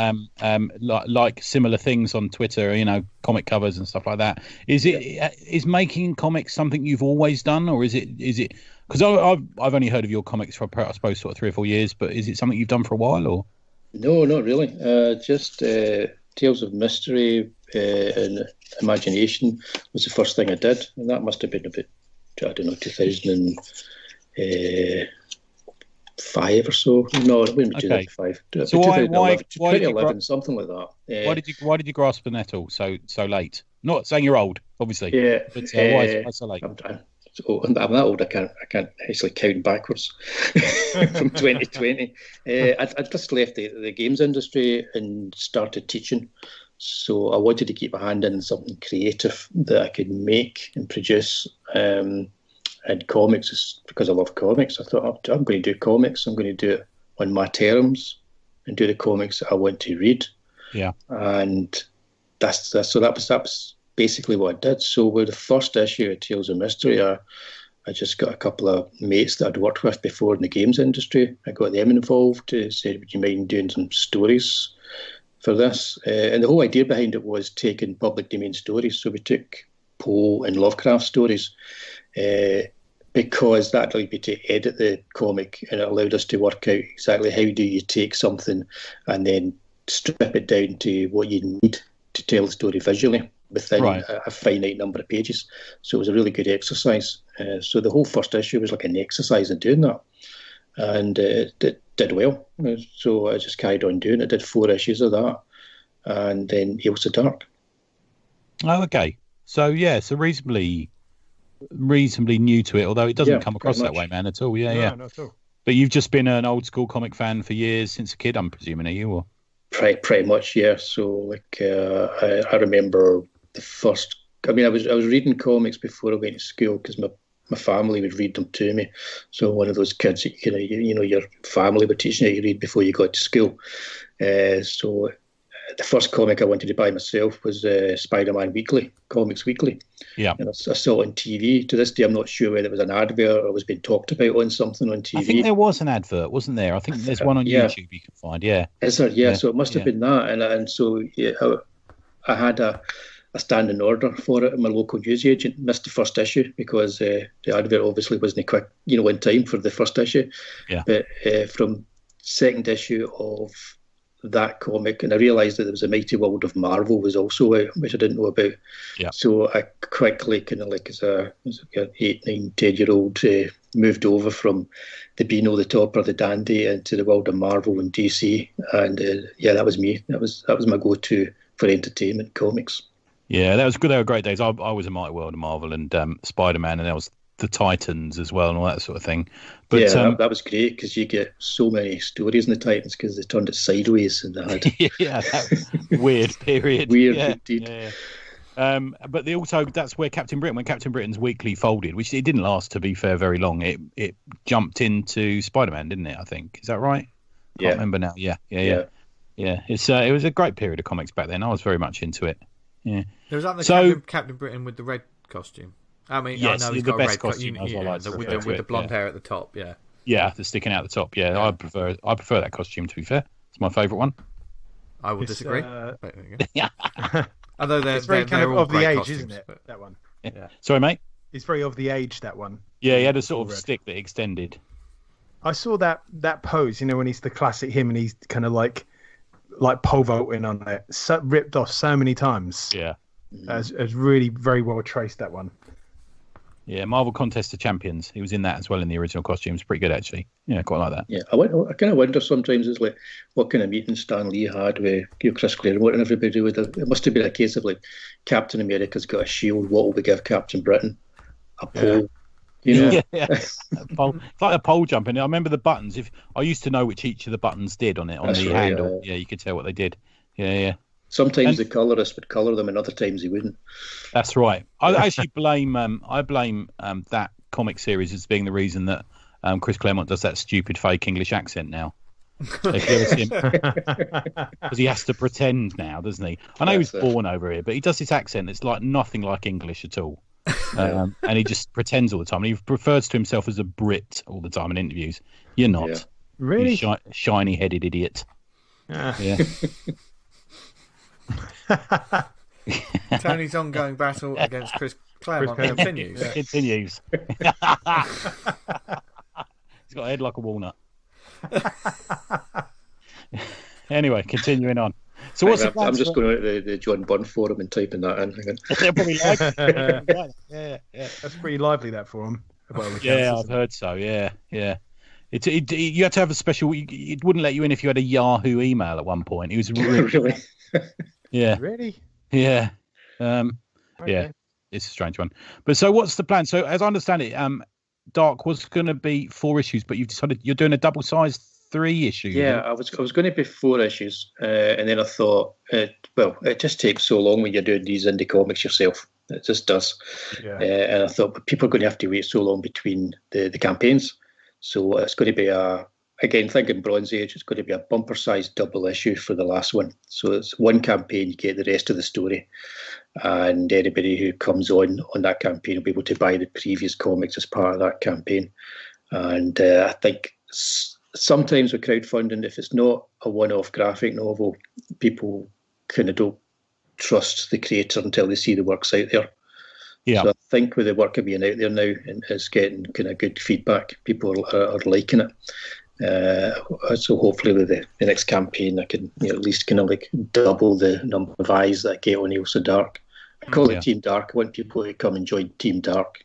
like similar things on Twitter, comic covers and stuff like that. Is making comics something you've always done, or is it? Because I've only heard of your comics for, I suppose, sort of 3 or 4 years, but is it something you've done for a while, or? No, not really. Just Tales of Mystery and Imagination was the first thing I did, and that must have been about, 2005 or so. No, it wouldn't be 2005. So why 2011, something like that. Why did you grasp the nettle so late? Not saying you're old, obviously. Yeah. But why so late? I'm that old. I can't actually count backwards from 2020. I just left the games industry and started teaching. So I wanted to keep a hand in something creative that I could make and produce. And comics, because I love comics, I thought, I'm going to do comics. I'm going to do it on my terms and do the comics that I want to read. Yeah. And that was basically what I did. So with the first issue of Tales of Mystery, I just got a couple of mates that I'd worked with before in the games industry. I got them involved to say, would you mind doing some stories for this? And the whole idea behind it was taking public domain stories. So we took Poe and Lovecraft stories because that allowed me to edit the comic, and it allowed us to work out exactly how do you take something and then strip it down to what you need to tell the story visually within a finite number of pages. So it was a really good exercise. So the whole first issue was like an exercise in doing that. And it did well. So I just carried on doing it. I did 4 issues of that. And then Elsa Dark. Oh, okay. So, so reasonably new to it, although it doesn't come across that way, man, at all. Yeah. Not at all. But you've just been an old school comic fan for years, since a kid, I'm presuming, are you? Or? Pretty much, yeah. So like I remember the first. I mean, I was reading comics before I went to school because my family would read them to me. So one of those kids that your family were teaching you to read before you got to school. So the first comic I wanted to buy myself was Spider-Man Weekly, Comics Weekly. Yeah. And I saw it on TV. To this day, I'm not sure whether it was an advert or was being talked about on something on TV. I think there was an advert, wasn't there? I think there's one on YouTube you can find. Yeah. Is there? Yeah. So it must have been that. And so I had a standing order for it, and my local newsagent missed the first issue because the advert obviously wasn't quick, in time for the first issue. Yeah. But from second issue of that comic, and I realised that there was a Mighty World of Marvel was also out, which I didn't know about. Yeah. So I quickly kind of like as an 8, 9, 10-year-old moved over from the Beano, the Topper, the Dandy into the world of Marvel and DC, and that was me. That was my go-to for entertainment comics. Yeah, that was good. They were great days. I was in Mighty World of Marvel and Spider-Man, and there was the Titans as well and all that sort of thing. But that was great because you get so many stories in the Titans because they turned it sideways and they had that was weird period. Weird indeed. Yeah. But that's where Captain Britain, when Captain Britain's weekly folded, which it didn't last, to be fair, very long. It jumped into Spider-Man, didn't it? I think, is that right? Can't remember now. Yeah. It's it was a great period of comics back then. I was very much into it. Yeah. There was that Captain Britain with the red costume. I mean, yes, I know he's the got best a red costume. with the blonde hair at the top. Yeah. Yeah, the sticking out the top. Yeah, I prefer that costume. To be fair, it's my favourite one. I will disagree. Yeah. Although it's very kind of the age, costumes, isn't it? But... That one. Yeah. Sorry, mate. It's very of the age, that one. Yeah, he had a sort of stick that extended. I saw that pose, when he's the classic him and he's kind of like pole vaulting on it, ripped off so many times. Yeah. As really very well traced, that one. Yeah, Marvel Contest of Champions. He was in that as well in the original costumes. Pretty good, actually. Yeah, quite like that. Yeah, I kind of wonder sometimes, it's like what kind of meeting Stan Lee had with Chris Claremont and everybody. It must have been a case of like Captain America's got a shield. What will we give Captain Britain? A pole. Yeah. It's like a pole jumping. I remember the buttons. If I used to know which each of the buttons did on it on the handle. Yeah, you could tell what they did. Yeah. Sometimes the colorist would colour them, and other times he wouldn't. That's right. I actually blame that comic series as being the reason that Chris Claremont does that stupid fake English accent now. If you ever see him, because he has to pretend now, doesn't he? I know he was born over here, but he does this accent that's like nothing like English at all, and he just pretends all the time. And he refers to himself as a Brit all the time in interviews. You're not, really, you shiny-headed idiot. Yeah. Tony's ongoing battle against Chris Claremont continues. Continues. He's got a head like a walnut. Anyway, continuing on. So what's I'm just going to the John Byrne forum and typing that in. They're probably like yeah. That's pretty lively, that forum. Yeah, I've heard so. Yeah. You had to have a special. It wouldn't let you in if you had a Yahoo email at one point. It was really. Yeah. Really? Yeah. Okay. Yeah. It's a strange one. But so what's the plan? So as I understand it, Dark was going to be 4 issues, but you've decided you're doing a double-sized 3 issue. Yeah, I was going to be 4 issues, and then I thought, it just takes so long when you're doing these indie comics yourself. It just does. Yeah. And I thought, but people are going to have to wait so long between the campaigns. So it's going to be again, thinking Bronze Age, it's going to be a bumper-sized double issue for the last one. So it's one campaign, you get the rest of the story. And anybody who comes on that campaign will be able to buy the previous comics as part of that campaign. And I think sometimes with crowdfunding, if it's not a one-off graphic novel, people kind of don't trust the creator until they see the works out there. Yeah. So I think with the work being out there now and it's getting kind of good feedback, people are liking it. So hopefully with the next campaign I can at least kind of like double the number of eyes that I get on Also Dark. I call it Team Dark. I want people to come and join Team Dark.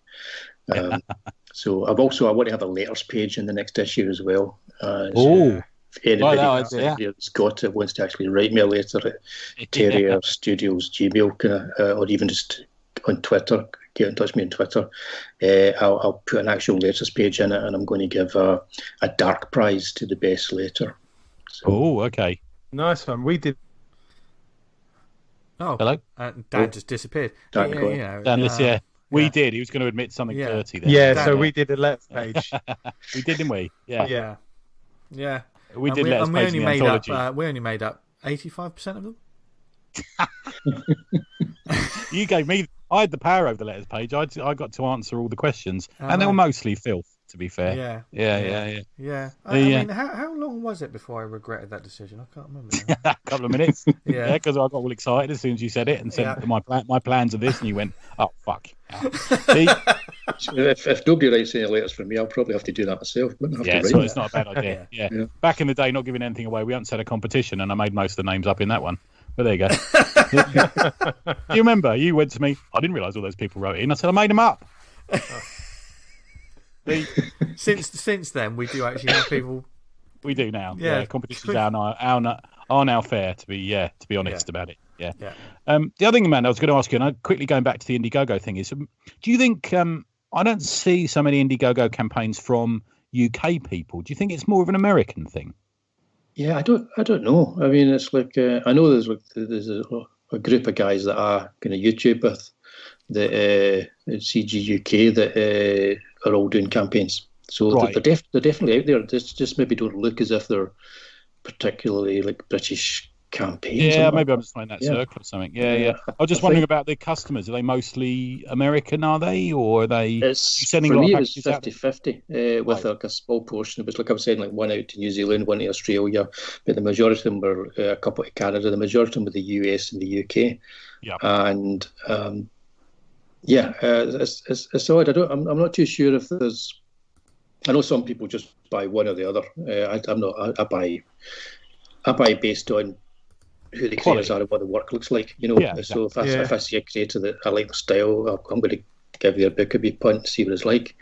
So I want to have a letters page in the next issue as well. If anybody that's got it wants to actually write me a letter at Terrier Studios Gmail or even just on Twitter, get in touch with me on Twitter. I'll put an actual letters page in it, and I'm going to give a dark prize to the best letter. So, okay. Nice one. We did. Oh, Hello? Dan just disappeared. Dan, go on. Dan, yeah. We yeah. did. He was going to admit something Yeah. dirty there. Yeah, Dan, so yeah. we did a Let's page. We did, didn't we? Yeah. Yeah. Yeah. We And did Let's and Page in the anthology. we only made up 85% of them. You gave me. I had the power over the letters page. I got to answer all the questions, Oh, and they no. were mostly filth. To be fair. Yeah. Yeah. I mean, how long was it before I regretted that decision? I can't remember now. A couple of minutes. Yeah. Because I got all excited as soon as you said it and said Yeah. my plans are this, and you went, oh fuck. If nobody writes any letters for me, I'll probably have to do that myself. Wouldn't have to So write it's not a bad idea. Yeah. Yeah. Back in the day, not giving anything away, we once had a competition, and I made most of the names up in that one. But there you go. Do you remember? You went to me. I didn't realise all those people wrote in. I said I made them up. Since then, we do actually have people. We do now. Yeah. Competitions are now fair. To be honest about it. Yeah. Yeah. The other thing, man, I was going to ask you, and I'm quickly going back to the Indiegogo thing, is do you think I don't see so many Indiegogo campaigns from UK people? Do you think it's more of an American thing? Yeah, I don't know. I mean, it's like I know there's a group of guys that are kind of YouTube with the CG UK that are all doing campaigns. So Right. they're definitely out there. Just maybe don't look as if they're particularly like British campaigns. Yeah, maybe I'm just finding that Yeah. circle or something. Yeah. I was just wondering about the customers. Are they mostly American, are they? Or are they It's, sending for a lot me, of it was packages out? 50-50 with like a small portion. It was like I was saying, like one out to New Zealand, one to Australia, but the majority of them were a couple to Canada. The majority of them were the US and the UK. Yeah. And it's odd. I'm not too sure if there's. I know some people just buy one or the other. I'm not. I buy based on who the creators are and what the work looks like. You know. Yeah, So exactly. if I see a creator that I like the style, I'm going to give their book a wee punt, see what it's like.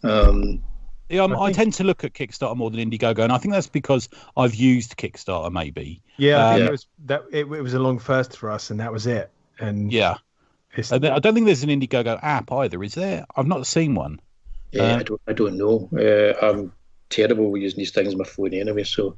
I tend to look at Kickstarter more than Indiegogo, and I think that's because I've used Kickstarter, maybe. Yeah, I think Yeah. it was that. It was a long first for us, and that was it. And Yeah. it's, I don't think there's an Indiegogo app either, is there? I've not seen one. Yeah, I don't know. I'm terrible with using these things on my phone anyway. So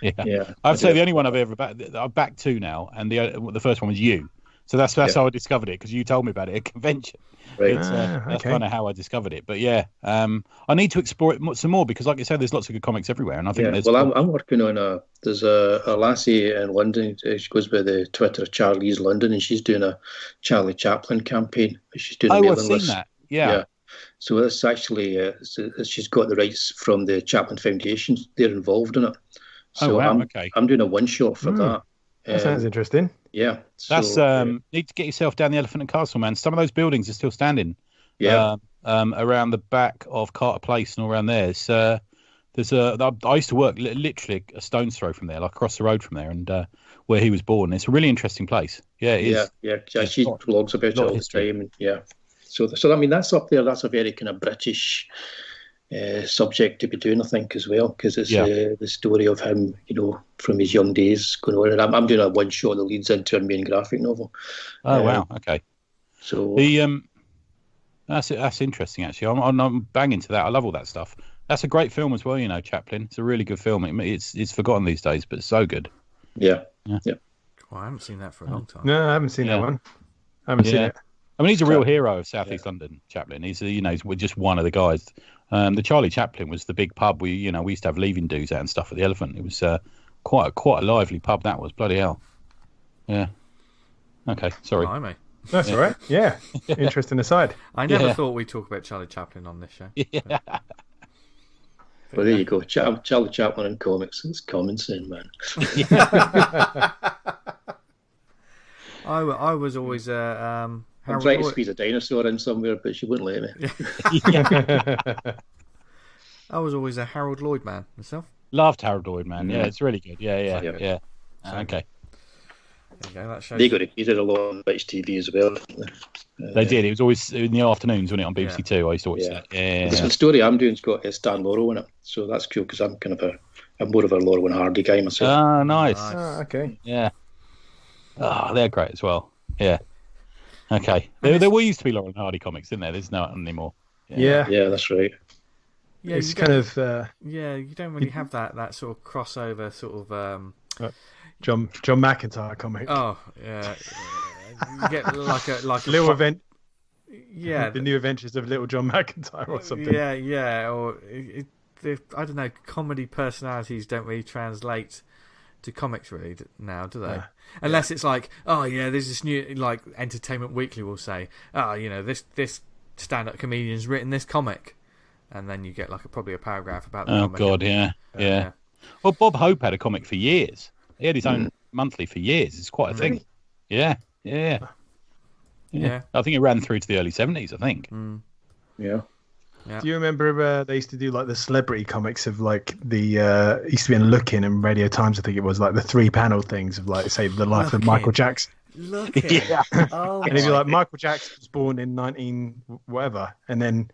yeah, I'd say the only one I've backed two now, and the first one was you. So that's how I discovered it, because you told me about it at a convention. Right. That's kind of how I discovered it. But yeah, I need to explore it some more, because, like you said, there's lots of good comics everywhere, and I think there's. Well, I'm working on there's a lassie in London. She goes by the Twitter Charlie's London, and she's doing a Charlie Chaplin campaign. She's doing a I've mailing seen list. that. Yeah. So that's actually she's got the rights from the Chaplin Foundation. They're involved in it. So okay. I'm doing a one shot for that. that sounds interesting. Yeah. That's need to get yourself down the Elephant and Castle, man. Some of those buildings are still standing. Yeah. Around the back of Carter Place and all around there. I used to work literally a stone's throw from there, like across the road from there, and where he was born. It's a really interesting place. Yeah, it is. Yeah. She blogs about it all the time. And, yeah. So I mean, that's up there. That's a very kind of British subject to be doing, I think, as well, because it's the story of him, from his young days going on. And I'm doing a one shot that leads into a main graphic novel. Oh wow, okay. So that's interesting actually. I'm banging to that. I love all that stuff. That's a great film as well, Chaplin. It's a really good film. It's forgotten these days, but it's so good. Yeah. Well, I haven't seen that for a long time. No, I haven't seen that one. I haven't seen it. I mean, he's a real hero of Southeast London, Chaplin. He's he's just one of the guys. The Charlie Chaplin was the big pub. We used to have leaving dues out and stuff at the Elephant. It was quite a lively pub. That was, bloody hell. Yeah. Okay, sorry. Blimey. That's all right. Yeah. Interesting aside. I never thought we'd talk about Charlie Chaplin on this show. Yeah. Well, there you go. Charlie Chaplin in comics. It's common sense, man. I was always I'm Harold trying to Lloyd. squeeze a dinosaur in somewhere, but she wouldn't let me. I was always a Harold Lloyd man myself. Loved Harold Lloyd, man. Yeah, it's really good. Yeah. Okay. There you go. That shows. They got repeated a lot on British TV as well. They did. It was always in the afternoons, wasn't it, on BBC Two? I used to watch that. Yeah. The story I'm doing's got Stan Laurel in it, so that's cool because I'm kind of I'm more of a Laurel and Hardy guy myself. Ah, nice. Oh, okay. Yeah. Oh, they're great as well. Yeah. Okay. There were used to be Laurel and Hardy comics, didn't there? There's not anymore. Yeah, that's right. Yeah, It's you kind don't- of. Yeah, you don't really have that sort of crossover sort of. John McIntyre comic. Oh yeah, you get like a Little event. Yeah, the new adventures of little John McIntyre or something. Yeah, or I don't know. Comedy personalities don't really translate to comics really now, do they? Unless it's like, oh yeah, there's this new, like Entertainment Weekly will say, oh, you know, this stand-up comedian's written this comic, and then you get like probably a paragraph about the comic. Oh god, yeah. Well, Bob Hope had a comic for years. He had his own monthly for years. It's quite a thing. Yeah. I think it ran through to the early 70s, I think. Yeah. Do you remember they used to do like the celebrity comics of like the used to be in Looking and Radio Times, I think it was, like the 3-panel things of like, say, the life of Michael Jackson. Looking. Oh, and it'd be like Michael Jackson was born in 19 whatever, and then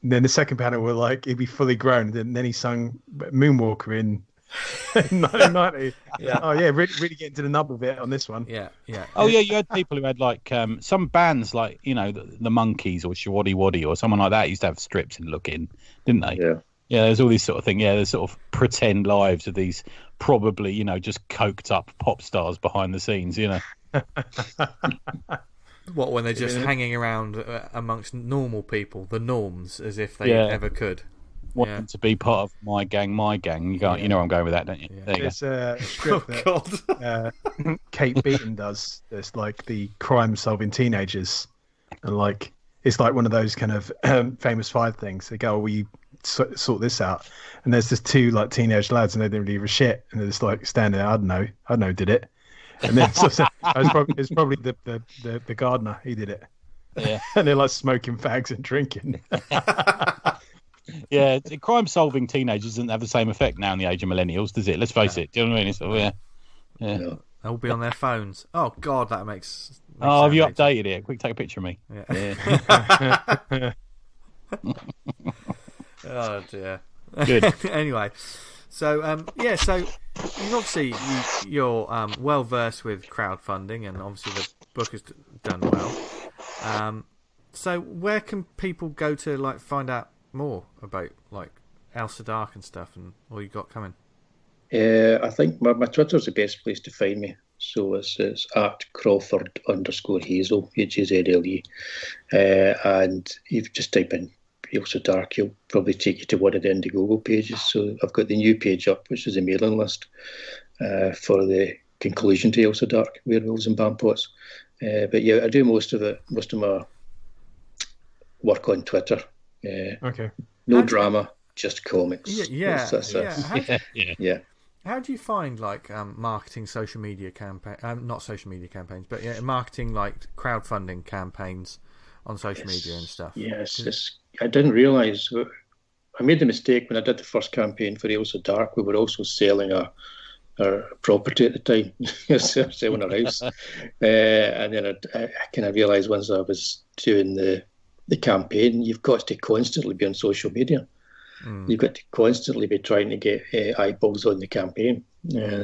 the second panel were like he'd be fully grown, and then he sung Moonwalker in 1990. Oh yeah, really getting to the nub of it on this one. Yeah. Oh yeah, you had people who had like some bands like, you know, the Monkees or Shawaddy Waddy or someone like that used to have strips in Looking, didn't they? Yeah, there's all these sort of thing. Yeah, there's sort of pretend lives of these probably, you know, just coked up pop stars behind the scenes, you know. What, when they're just hanging around amongst normal people, the norms, as if they ever could. Wanting to be part of my gang. You know where I'm going with that, don't you? Yeah. There you There's a strip that Kate Beaton does. There's like the crime-solving teenagers, and like it's like one of those kind of famous five things. They go, "Will you sort this out?" And there's just two like teenage lads, and they don't really give a shit, and they're just like standing there. I don't know, did it? And then it's probably the gardener. He did it. Yeah, and they're like smoking fags and drinking. Yeah, crime-solving teenagers doesn't have the same effect now in the age of millennials, does it? Let's face it. Do you know what I mean? So, yeah. They'll be on their phones. Oh God, that makes have you updated it? Quick, take a picture of me. Yeah. Oh dear. Good. Anyway, so so you obviously you're well versed with crowdfunding, and obviously the book has done well. So where can people go to like find out more about like Elsa Dark and stuff, and all you got coming? I think my Twitter's the best place to find me. So it's at Crawford_Hazle, HZLE. And you've just type in Elsa Dark, he'll probably take you to one of the Indiegogo pages. So I've got the new page up, which is a mailing list for the conclusion to Elsa Dark, Werewolves and Bampots. But yeah, I do most of my work on Twitter. Okay. No drama, just comics. Yeah. How do you find like marketing social media not social media campaigns, but marketing like crowdfunding campaigns on social media and stuff? Yes, I didn't realise. I made the mistake when I did the first campaign for Elsa Dark. We were also selling our property at the time, selling our house, and then I kind of realised once I was doing the campaign, you've got to constantly be on social media. You've got to constantly be trying to get eyeballs on the campaign.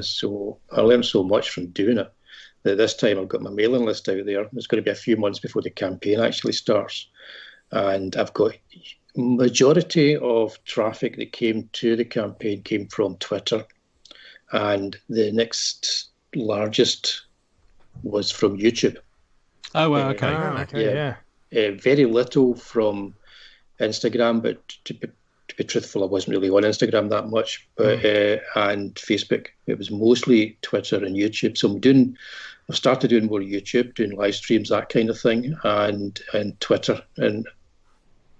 So I learned so much from doing it that this time I've got my mailing list out there. It's going to be a few months before the campaign actually starts. And I've got majority of traffic that came to the campaign came from Twitter. And the next largest was from YouTube. Oh, well, okay. Very little from Instagram, but to be truthful, I wasn't really on Instagram that much, but and Facebook. It was mostly Twitter and YouTube. So I've started doing more YouTube, doing live streams, that kind of thing, and Twitter. And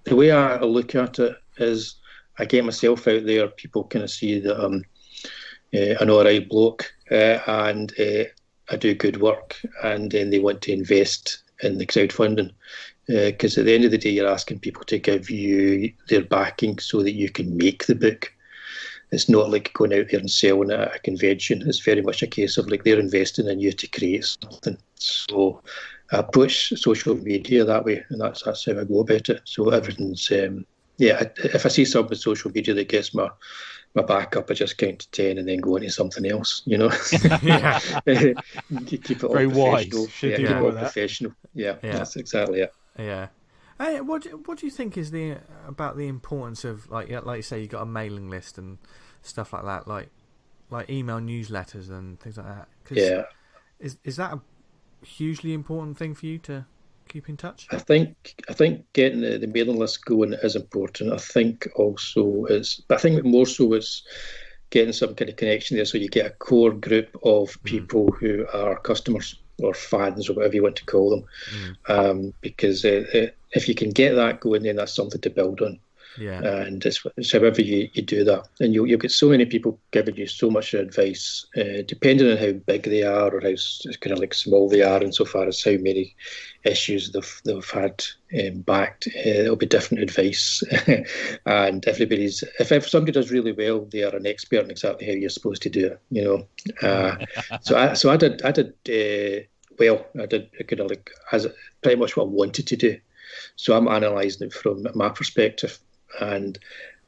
the way I look at it is, I get myself out there. People kind of see that I'm an alright bloke, and I do good work, and then they want to invest in the crowdfunding. Because at the end of the day, you're asking people to give you their backing so that you can make the book. It's not like going out there and selling it at a convention. It's very much a case of like they're investing in you to create something. So I approach social media that way, and that's how I go about it. So everything's if I see something on social media that gets my back up, I just count to 10 and then go into something else, you know. Keep it all very professional. wise. Keep it all professional. Yeah, that's exactly it. Yeah. Hey, what do you think is about the importance of like you say you got a mailing list and stuff like that? Like, like email newsletters and things like that. 'Cause Yeah. Is that a hugely important thing for you to keep in touch? I think getting the mailing list going is important. I think more so it's getting some kind of connection there, so you get a core group of people who are customers or fans or whatever you want to call them. Because if you can get that going, then that's something to build on. Yeah. And it's however you do that. And you'll get so many people giving you so much advice, depending on how big they are or how kind of like small they are, insofar as how many issues they've had backed. It'll be different advice. And if somebody does really well, they are an expert in exactly how you're supposed to do it. So I did well. I did kind of like as pretty much what I wanted to do. So I'm analysing it from my perspective. And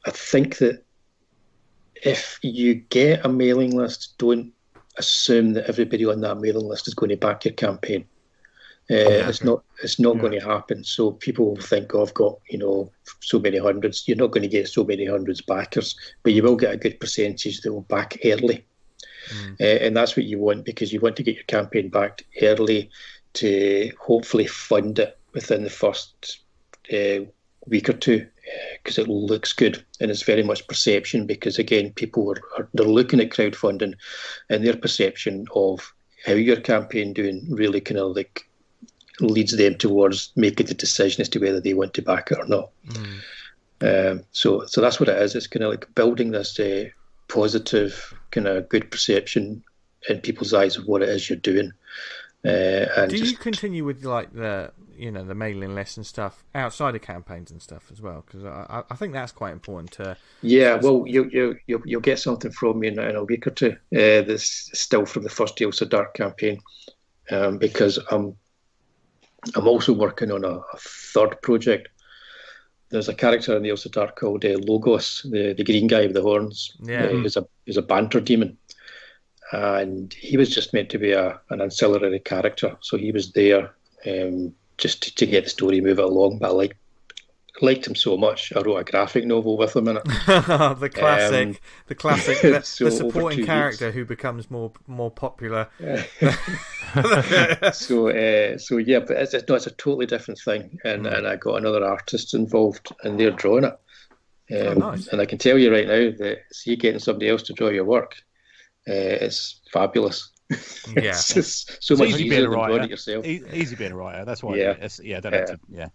I think that if you get a mailing list, don't assume that everybody on that mailing list is going to back your campaign. It's not going to happen. So people will think, I've got so many hundreds. You're not going to get so many hundreds backers, but you will get a good percentage that will back early. And that's what you want, because you want to get your campaign backed early to hopefully fund it within the first week or two, because it looks good, and it's very much perception. Because again, people they're looking at crowdfunding, and their perception of how your campaign doing really kind of like leads them towards making the decision as to whether they want to back it or not. So that's what it is. It's kind of like building this positive kind of good perception in people's eyes of what it is you're doing. And do you continue with like the mailing list and stuff outside of campaigns and stuff as well? Because I think that's quite important to. Yeah, well, you'll get something from me in a week or two. This still from the first Elsa Dark campaign, because I'm also working on a third project. There's a character in the Elsa Dark called Logos, the green guy with the horns. Yeah, he's a banter demon. And he was just meant to be an ancillary character, so he was there just to get the story moving along. But I liked him so much, I wrote a graphic novel with him in it. the classic, the supporting character weeks. Who becomes more popular. So yeah, but it's a totally different thing, and I got another artist involved, and they're drawing it. Nice. And I can tell you right now that getting somebody else to draw your work. It's fabulous. Yeah, it's just so much easier than drawing it yourself. Easy being a writer. That's why. Yeah, I don't have to. Yeah.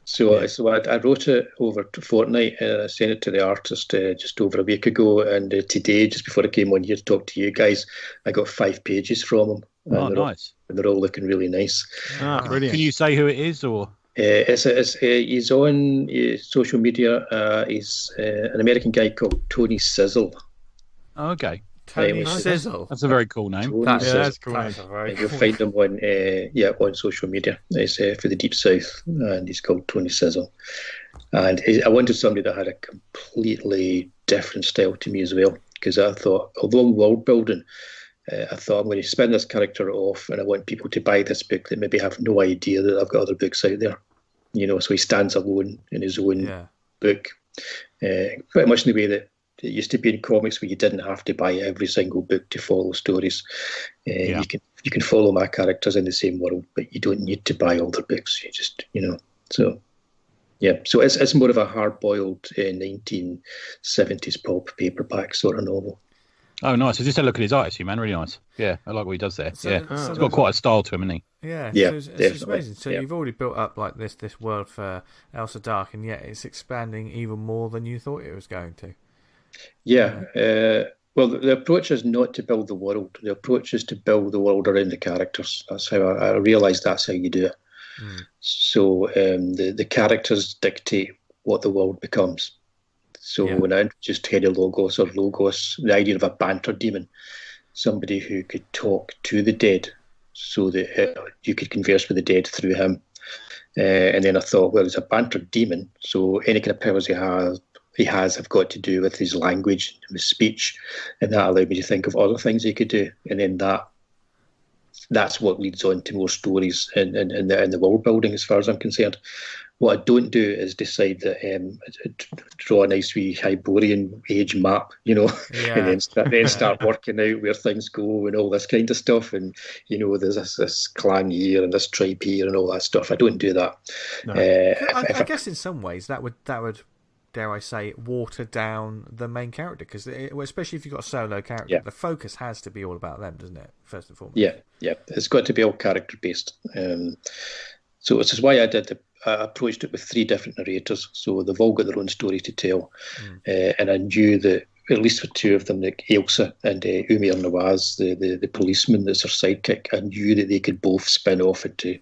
So I wrote it over to Fortnite, and I sent it to the artist just over a week ago. And today, just before I came on here to talk to you guys, I got 5 pages from him. Oh, nice! And they're all looking really nice. Brilliant. Can you say who it is, or? He's on social media. He's an American guy called Tony Sizzle. Oh, okay. Tony Sizzle. That's a very cool name. That's cool. You'll find him on social media. It's for the Deep South, and he's called Tony Sizzle. And I wanted somebody that had a completely different style to me as well, because I thought, although I'm world building, I thought I'm going to spin this character off, and I want people to buy this book that maybe have no idea that I've got other books out there. So he stands alone in his own book, pretty much in the way that it used to be in comics, where you didn't have to buy every single book to follow stories. You can follow my characters in the same world, but you don't need to buy all their books. You just, So yeah, so it's more of a hard-boiled 1970s pulp paperback sort of novel. Oh, nice! I just had a look at his artistry, man. Really nice. Yeah, I like what he does there. So he's got quite a style to him, hasn't he? Yeah, so it's amazing. So you've already built up like this world for Elsa Dark, and yet it's expanding even more than you thought it was going to. Yeah. Well, the approach is not to build the world. The approach is to build the world around the characters. That's how I realised that's how you do it. So the characters dictate what the world becomes. So when I introduced Terry Logos, the idea of a banter demon, somebody who could talk to the dead, so that you could converse with the dead through him. And then I thought, well, it's a banter demon, so any kind of powers he has have got to do with his language and his speech, and that allowed me to think of other things he could do, and then that's what leads on to more stories in the world building, as far as I'm concerned. what I don't do is decide that draw a nice wee Hyborian age map, and then start working out where things go and all this kind of stuff. And there's this clan here and this tribe here and all that stuff. I don't do that. No. I guess in some ways that would, dare I say, water down the main character, because especially if you've got a solo character, the focus has to be all about them, doesn't it? First and foremost. Yeah, it's got to be all character based. So this is why I approached it with 3 different narrators, so they've all got their own story to tell. And I knew that at least for 2 of them, like Ailsa and Umir Nawaz, the policeman that's her sidekick, I knew that they could both spin off into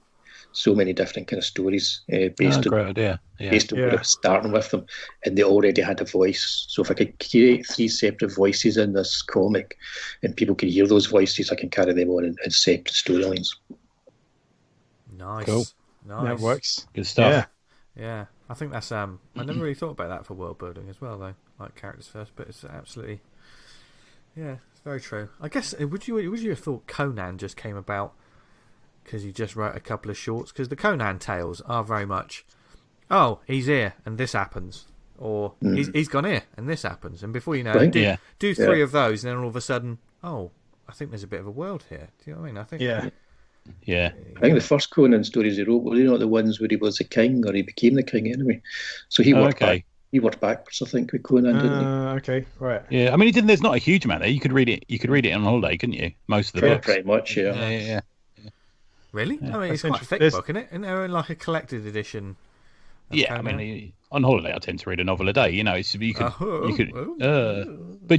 so many different kind of stories based on where I was starting with them, and they already had a voice. So if I could create 3 separate voices in this comic, and people can hear those voices, I can carry them on in separate storylines. Nice. Cool. Nice. That works. Good stuff. Yeah. I think that's I never really thought about that for world building as well, though. Like characters first, but it's absolutely, it's very true. I guess would you have thought Conan just came about because he just wrote a couple of shorts? Because the Conan tales are very much, oh, he's here and this happens, or he's gone here and this happens, and before you know it, do 3 of those, and then all of a sudden, oh, I think there's a bit of a world here. Do you know what I mean? I think Yeah. I think the first Conan stories he wrote were not the ones where he was the king or he became the king anyway. So he worked back. He worked backwards, I think, with Conan, didn't he? Okay, right. Yeah, I mean, he didn't. There's not a huge amount there. You could read it. You could read it on holiday, couldn't you? Most of the books. Pretty much, yeah. Yeah. Really? Yeah. I mean, it's quite a thick book, isn't it? Isn't there like a collected edition? Yeah, I mean, on holiday I tend to read a novel a day. You know, you could. But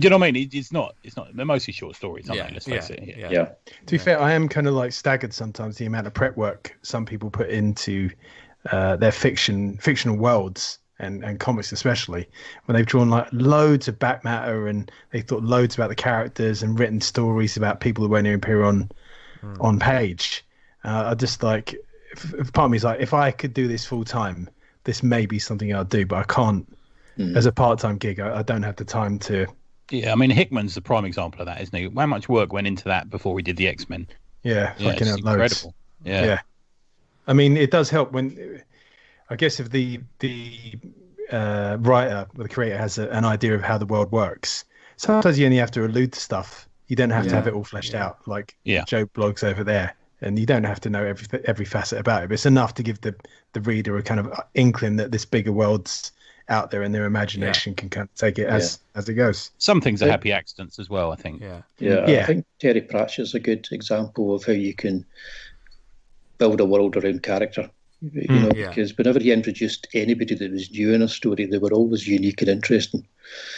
you know what I mean? It's not. They're mostly short stories, aren't they? Let's face it. Yeah. To be fair, I am kind of like staggered sometimes the amount of prep work some people put into their fictional worlds and comics, especially when they've drawn like loads of back matter and they thought loads about the characters and written stories about people who won't even appear on page. I just like, part of me is like, if I could do this full time, this may be something I'll do, but I can't. As a part-time gig, I don't have the time to. Yeah, I mean, Hickman's the prime example of that, isn't he? How much work went into that before we did the X-Men? Yeah, fucking it's incredible. Yeah. I mean, it does help when, I guess, if the writer or the creator has an idea of how the world works. Sometimes you only have to allude to stuff. You don't have to have it all fleshed out, like Joe blogs over there. And you don't have to know every facet about it, but it's enough to give the reader a kind of inkling that this bigger world's out there, and their imagination can kind of take it as it goes. Some things are happy accidents as well, I think. Yeah. I think Terry Pratchett's a good example of how you can build a world around character. Because whenever he introduced anybody that was new in a story, they were always unique and interesting.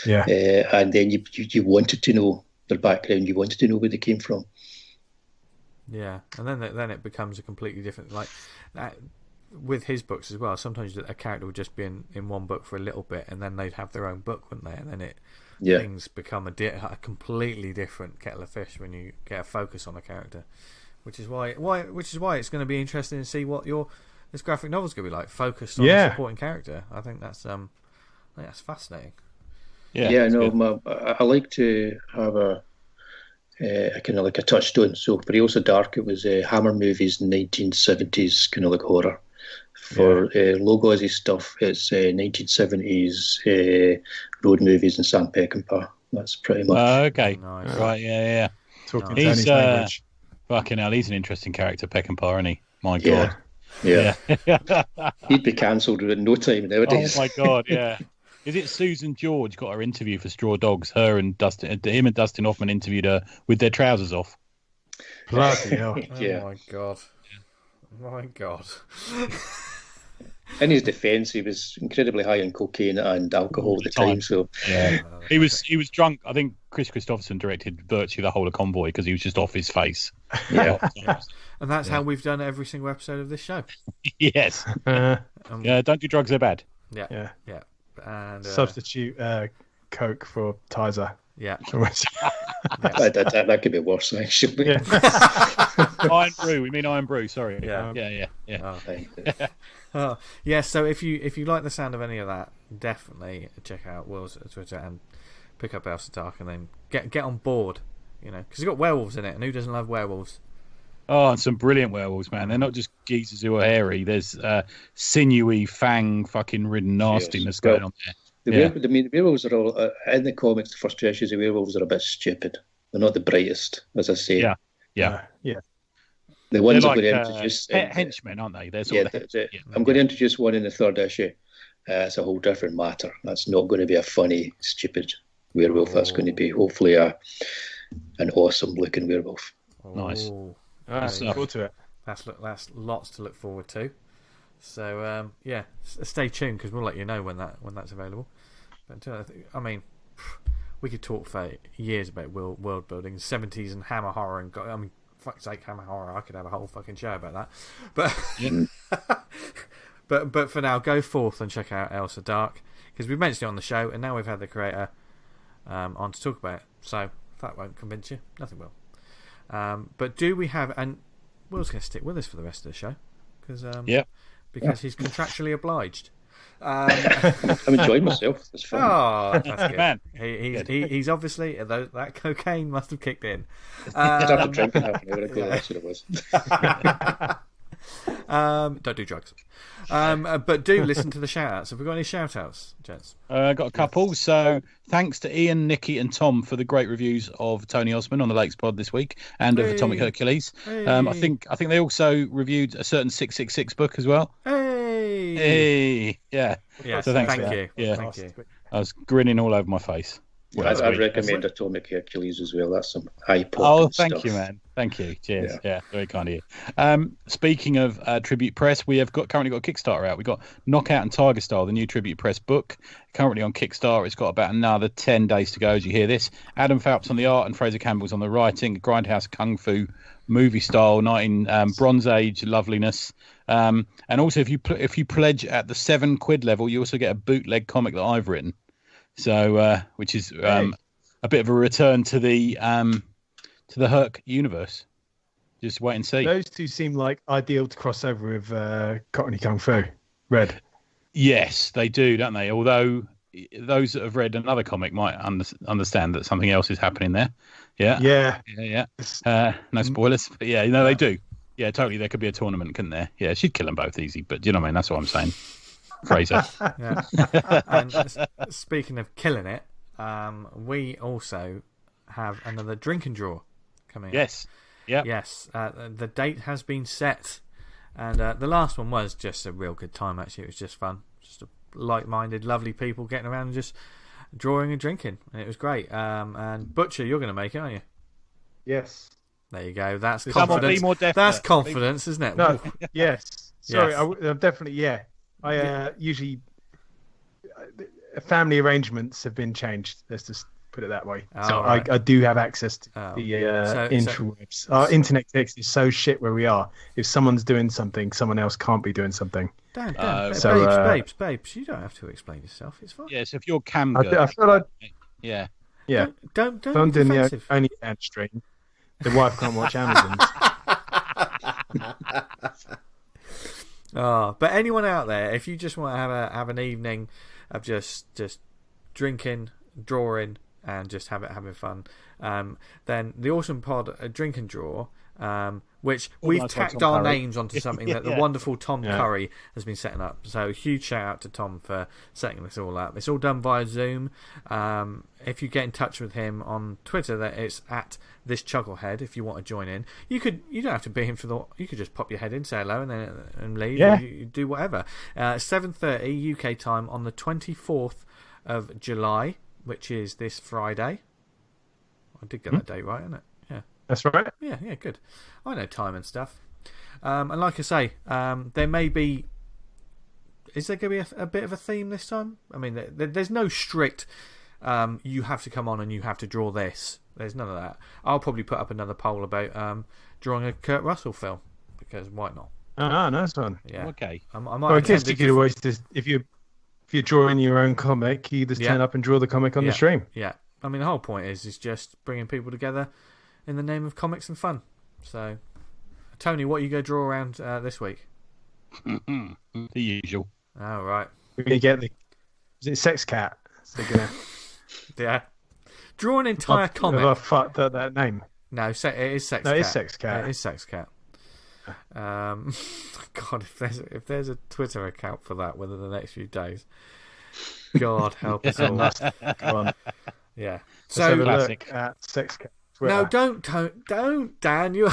Yeah. And then you wanted to know their background, you wanted to know where they came from. Yeah, and then it becomes a completely different, like that, with his books as well. Sometimes a character would just be in one book for a little bit, and then they'd have their own book, wouldn't they? And then things become a completely different kettle of fish when you get a focus on a character, which is why it's going to be interesting to see what this graphic novel's going to be like, focused on a supporting character. I think that's fascinating. I like to have a kind of like a touchstone. So for Ailsa Dark, it was Hammer movies, 1970s kind of like horror. For Logos's stuff, it's 1970s road movies and Sam Peckinpah. That's pretty much. Okay, nice. Right, yeah. Talking He's language. fucking hell. He's an interesting character, Peckinpah, isn't he? My God. Yeah. He'd be cancelled in no time nowadays. Oh my God, yeah. Is it Susan George got her interview for Straw Dogs? Him and Dustin Hoffman interviewed her with their trousers off. Bloody hell. Oh my God. My God. In his defence, he was incredibly high on cocaine and alcohol at the time. So he was drunk. I think Chris Christopherson directed virtually the whole of Convoy because he was just off his face. Yeah. And that's how we've done every single episode of this show. Yes. Don't do drugs; they're bad. Yeah. And substitute Coke for Tizer. Yeah. That could be worse, actually. Iron Brew. We mean Iron Brew. Sorry. Yeah. Oh. So if you like the sound of any of that, definitely check out Will's Twitter and pick up Ailsa Dark, and then get on board. Because you've got werewolves in it, and who doesn't love werewolves? Oh, and some brilliant werewolves, man. They're not just geezers who are hairy. There's sinewy, fang, fucking ridden nastiness going on there. The werewolves are all in the comics. The first two issues of werewolves are a bit stupid. They're not the brightest, as I say. Yeah. The ones they're I'm like, going to introduce, henchmen, aren't they? They're sort of I'm going to introduce one in the third issue. It's a whole different matter. That's not going to be a funny, stupid werewolf. That's going to be hopefully an awesome looking werewolf. Nice. Look forward to it. That's lots to look forward to. So stay tuned because we'll let you know when that's available. But I mean, we could talk for years about world building, 70s and Hammer horror, and I mean, fuck's sake, Hammer horror. I could have a whole fucking show about that. But but for now, go forth and check out Elsa Dark because we mentioned it on the show, and now we've had the creator on to talk about it. So if that won't convince you, nothing will. But do we have? And Will's going to stick with us for the rest of the show because he's contractually obliged. I'm enjoying myself. It's fun. Oh, that's good. Man. He's obviously that cocaine must have kicked in. Started drinking half an hour ago. That's what it was. Don't do drugs. But do listen to the shout outs. Have we got any shout outs, gents? Got a couple. So thanks to Ian, Nikki, and Tom for the great reviews of Tony Osmond on the Lakes Pod this week and of Atomic Hercules. I think they also reviewed a certain 666 book as well. Hey, yeah. So thanks. Thank you. Yeah, thank you. I was grinning all over my face. I'd recommend Atomic Hercules as well. That's some high pop. Oh, thank you, man. Thank you. Cheers. Yeah, very kind of you. Speaking of Tribute Press, we have currently got a Kickstarter out. We've got Knockout and Tiger Style, the new Tribute Press book, currently on Kickstarter. It's got about another 10 days to go as you hear this. Adam Phelps on the art and Fraser Campbell's on the writing. Grindhouse Kung Fu movie style, Bronze Age loveliness. And also, if you pledge at the £7 level, you also get a bootleg comic that I've written. So, which is a bit of a return to the Herc universe. Just wait and see. Those two seem like ideal to cross over with Cockney Kung Fu. Red. Yes, they do, don't they? Although those that have read another comic might understand that something else is happening there. Yeah. No spoilers, but they do. Yeah, totally. There could be a tournament, couldn't there? Yeah, she'd kill them both easy, but you know what I mean? That's what I'm saying. Fraser. And speaking of killing it, we also have another drink and draw coming up. Yes. The date has been set, and the last one was just a real good time. Actually, it was just fun, just a like-minded, lovely people getting around and just drawing and drinking, and it was great. And Butcher, you're going to make it, aren't you? Yes. There you go. That's confidence. Be more definite. That's confidence, isn't it? No. Yes. Sorry. Yes. I'm definitely. Yeah. I usually family arrangements have been changed. Let's just put it that way. So right. I do have access to the interwebs. Our internet text is so shit where we are. If someone's doing something, someone else can't be doing something. Damn. Babes, you don't have to explain yourself. It's fine. Yes, if you're Cam I feel like yeah. Don't I'm be doing defensive. the only ad stream. The wife can't watch Amazon. But anyone out there, if you just want to have an evening of just drinking, drawing, and just having fun, then the Awesome Pod Drink and Draw, which we've tacked our names onto something that the wonderful Tom Curry has been setting up. So huge shout out to Tom for setting this all up. It's all done via Zoom. If you get in touch with him on Twitter, that it's at this Chucklehead. If you want to join in, you don't have to be in you could just pop your head in, say hello, and leave. Yeah. Or you do whatever. 7:30 UK time on the 24th of July, which is this Friday. I did get that date right, isn't it? Yeah. That's right. Yeah, good. I know time and stuff. And like I say, there may be... Is there going to be a bit of a theme this time? I mean, there's no strict... you have to come on and you have to draw this. There's none of that. I'll probably put up another poll about drawing a Kurt Russell film, because why not? Nice one. Yeah. Okay. I might Well, I guess you could always just... If you're drawing your own comic, you just turn up and draw the comic on the stream. Yeah. I mean, the whole point is just bringing people together in the name of comics and fun. So, Tony, what are you going to draw around this week? The usual. Oh, right. We're going to get is it Sex Cat? So Yeah. Draw an entire comic. Have I fucked that name? No, it is Sex Cat. No, it is Sex Cat. It is Sex Cat. God, if there's a Twitter account for that within the next few days, God help us all. Go on. Yeah. Let's have a Classic. look at sex cat. No, Twitter. don't, Dan. You.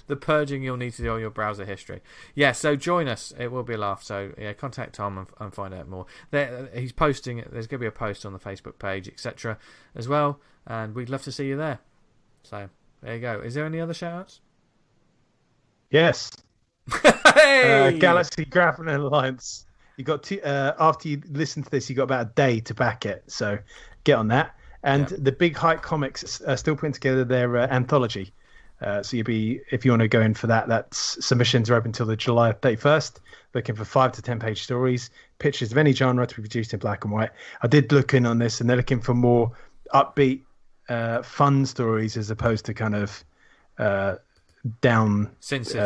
The purging you'll need to do on your browser history. Yeah, so join us. It will be a laugh. So yeah, contact Tom and find out more. He's posting. There's going to be a post on the Facebook page, etc. as well, and we'd love to see you there. So there you go. Is there any other shout-outs? Yes. Hey! Galaxy Grappling Alliance. You got after you listen to this, you got about a day to back it. So get on that. And the Big Hike Comics are still putting together their anthology. So if you want to go in for that, that's submissions are open until the July 31st. Looking for 5 to 10 page stories, pictures of any genre to be produced in black and white. I did look in on this, and they're looking for more upbeat, fun stories as opposed to kind of down. Sin City.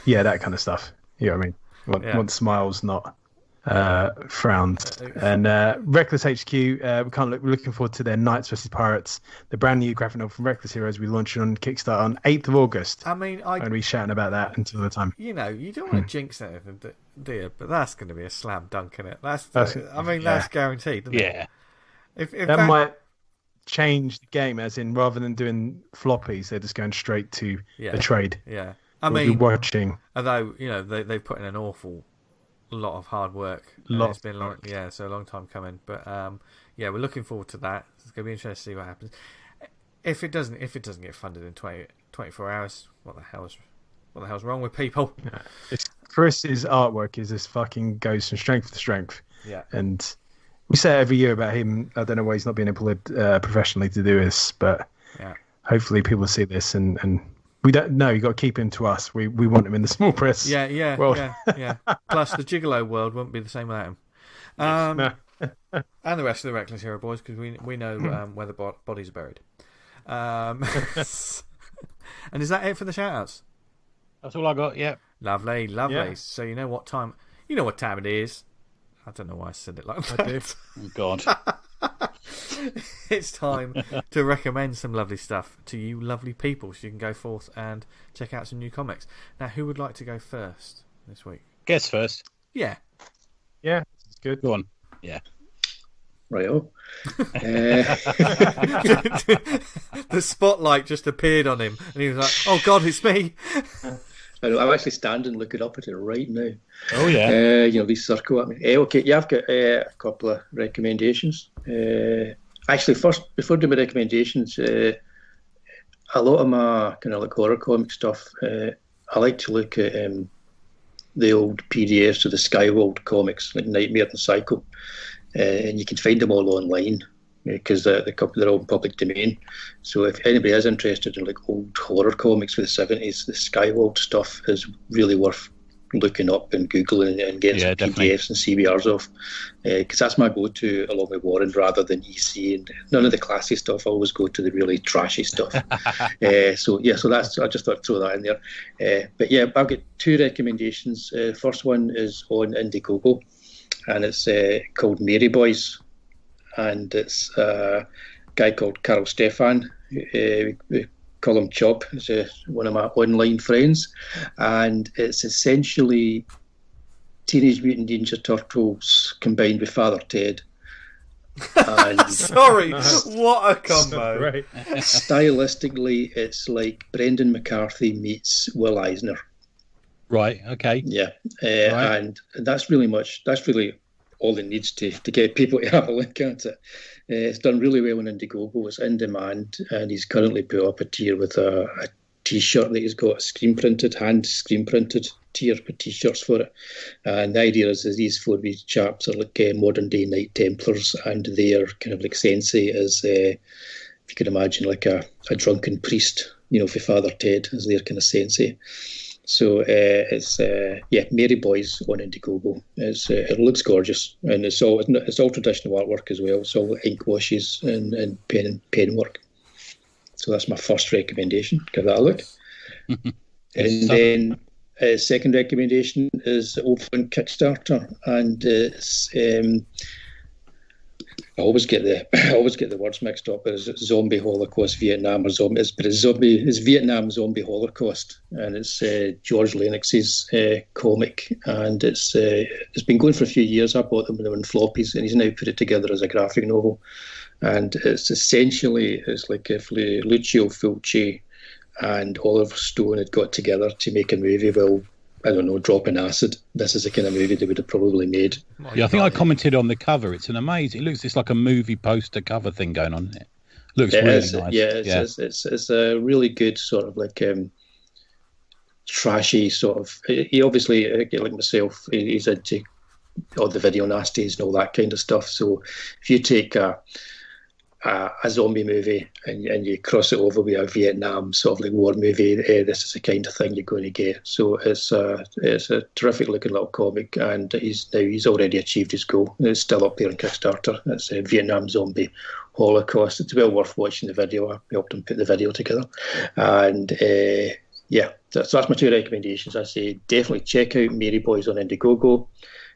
Yeah, that kind of stuff. You know what I mean? Want smiles, not frowns. And Reckless HQ, we're looking forward to their Knights vs Pirates, the brand new graphic novel from Reckless Heroes. We launch on Kickstarter on 8th of August. I mean, I'm going to be shouting about that until the time. You know, you don't want to jinx anything, do you? But that's going to be a slam dunk in it. That's guaranteed, isn't it? Yeah. If that might change the game, as in rather than doing floppies, they're just going straight to a trade. Yeah. We'll be watching. Although, you know, they put in an awful lot of hard work. It's been long, so a long time coming. But we're looking forward to that. It's going to be interesting to see what happens. If it doesn't get funded in 24 hours, what the hell's wrong with people? Yeah. Chris's artwork is just fucking goes from strength to strength. Yeah. And we say it every year about him. I don't know why he's not being employed professionally to do this, but hopefully people see this and we don't know. You got to keep him to us. We want him in the small press. World. Yeah. Plus, the Gigolo world wouldn't be the same without him. And the rest of the Reckless Hero boys, because we know where the bodies are buried. And is that it for the shout-outs? That's all I got. Yeah. Lovely. Yeah. So you know what time it is. I don't know why I said it like that. I do. Oh, God. It's time to recommend some lovely stuff to you lovely people, so you can go forth and check out some new comics. Now, who would like to go first this week? Guess first. Yeah, It's good. Go on. Yeah. Right-o. The spotlight just appeared on him, and he was like, "Oh God, it's me!" I'm actually standing looking up at it right now. Oh, yeah. These circle at me. Okay, yeah, I've got a couple of recommendations. Actually, first, before doing my recommendations, a lot of my kind of like horror comic stuff, I like to look at the old PDFs of the Skyworld comics, like Nightmare and Cycle, and you can find them all online because they're all in public domain. So if anybody is interested in like old horror comics from the 70s, the Skyworld stuff is really worth looking up and Googling and getting some PDFs and CBRs off, because that's my go-to along with Warren rather than EC, and none of the classy stuff. I always go to the really trashy stuff. So that's, I just thought I'd throw that in there. But yeah, I've got two recommendations. First one is on Indiegogo, and it's called Mary Boys, and it's a guy called Carl Stefan. We call him Chub. He's one of my online friends, and it's essentially Teenage Mutant Ninja Turtles combined with Father Ted. And Sorry, what a combo! Right. Stylistically, it's like Brendan McCarthy meets Will Eisner. Right. Okay. Yeah, and that's really all it needs to get people to have a look at it. It's done really well on Indiegogo. It's in demand, and he's currently put up a tier with a T-shirt that he's got hand screen printed tier with T-shirts for it. And the idea is these four wee chaps are like modern day Knight Templars, and their kind of like sensei is, if you can imagine, like a drunken priest, for Father Ted as their kind of sensei. So it's Mary Boys on Indiegogo. It looks gorgeous, and it's all traditional artwork as well. It's all ink washes and pen work. So that's my first recommendation. Give that a look. And then second recommendation is over on Kickstarter, and it's I always get the I always get the words mixed up. It's Zombie Holocaust Vietnam or zombie. It's Vietnam Zombie Holocaust, and it's George Lennox's comic, and it's been going for a few years. I bought them when they were in floppies, and he's now put it together as a graphic novel, and it's like if Lucio Fulci and Oliver Stone had got together to make a movie. Well, I don't know, dropping acid. This is the kind of movie they would have probably made. Yeah, I think I commented on the cover. It's an amazing. It looks it's like a movie poster cover thing going on. It looks really nice. Yeah, it's a really good sort of like trashy sort of. He obviously, like myself, he's into all the video nasties and all that kind of stuff. So if you take a zombie movie and you cross it over with a Vietnam sort of like war movie, this is the kind of thing you're going to get. So it's a terrific looking little comic, and he's already achieved his goal. It's still up there on Kickstarter. It's a Vietnam Zombie Holocaust. It's well worth watching the video. I helped him put the video together, and so that's my two recommendations. I say definitely check out Mary Boys on Indiegogo.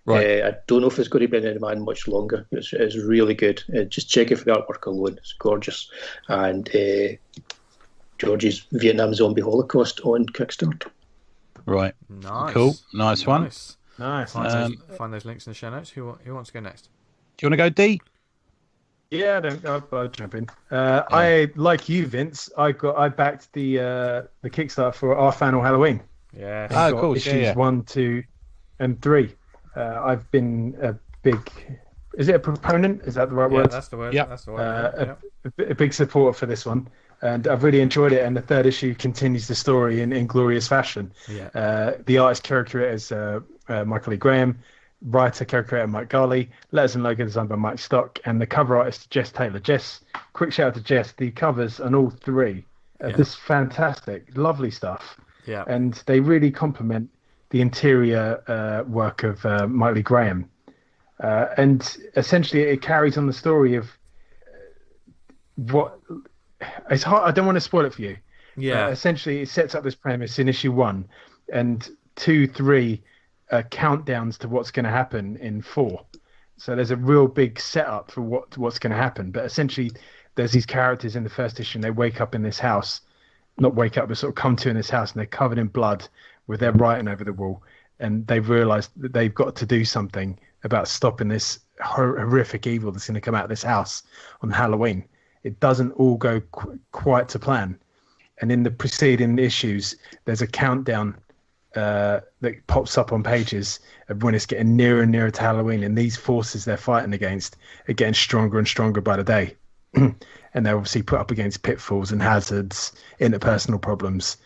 Right. I don't know if it's going to be in demand much longer. It's really good. Just check it for the artwork alone. It's gorgeous. And George's Vietnam Zombie Holocaust on Kickstarter. Right. Nice. Cool. Nice one. Nice. Find those links in the show notes. Who wants to go next? Do you want to go, D? Yeah, I'll jump in. I like you, Vince. I backed the Kickstarter for Our Final Halloween. Yeah. Oh, cool. Issues 1, 2, and 3. I've been a big. Is it a proponent? Is that the right word? That's the word. Yep. That's the word. A big supporter for this one, and I've really enjoyed it. And the third issue continues the story in glorious fashion. Yeah. The artist character is Michael E. Graham, writer character Mike Garley, letters and logo designed by Mike Stock, and the cover artist Jess Taylor. Jess, quick shout out to Jess. The covers on all three are just fantastic, lovely stuff. Yeah. And they really complement the interior work of Michael E. Graham. And essentially it carries on the story of what... It's hard. I don't want to spoil it for you. Yeah. Essentially, it sets up this premise in issue 1, and 2, 3 countdowns to what's going to happen in 4. So there's a real big setup for what's going to happen. But essentially, there's these characters in the first issue, and they wake up in this house. Not wake up, but sort of come to in this house, and they're covered in blood with their writing over the wall, and they've realised that they've got to do something about stopping this horrific evil that's going to come out of this house on Halloween. It doesn't all go quite to plan, and in the preceding issues, there's a countdown that pops up on pages of when it's getting nearer and nearer to Halloween, and these forces they're fighting against are getting stronger and stronger by the day. And they're obviously put up against pitfalls and hazards, interpersonal problems.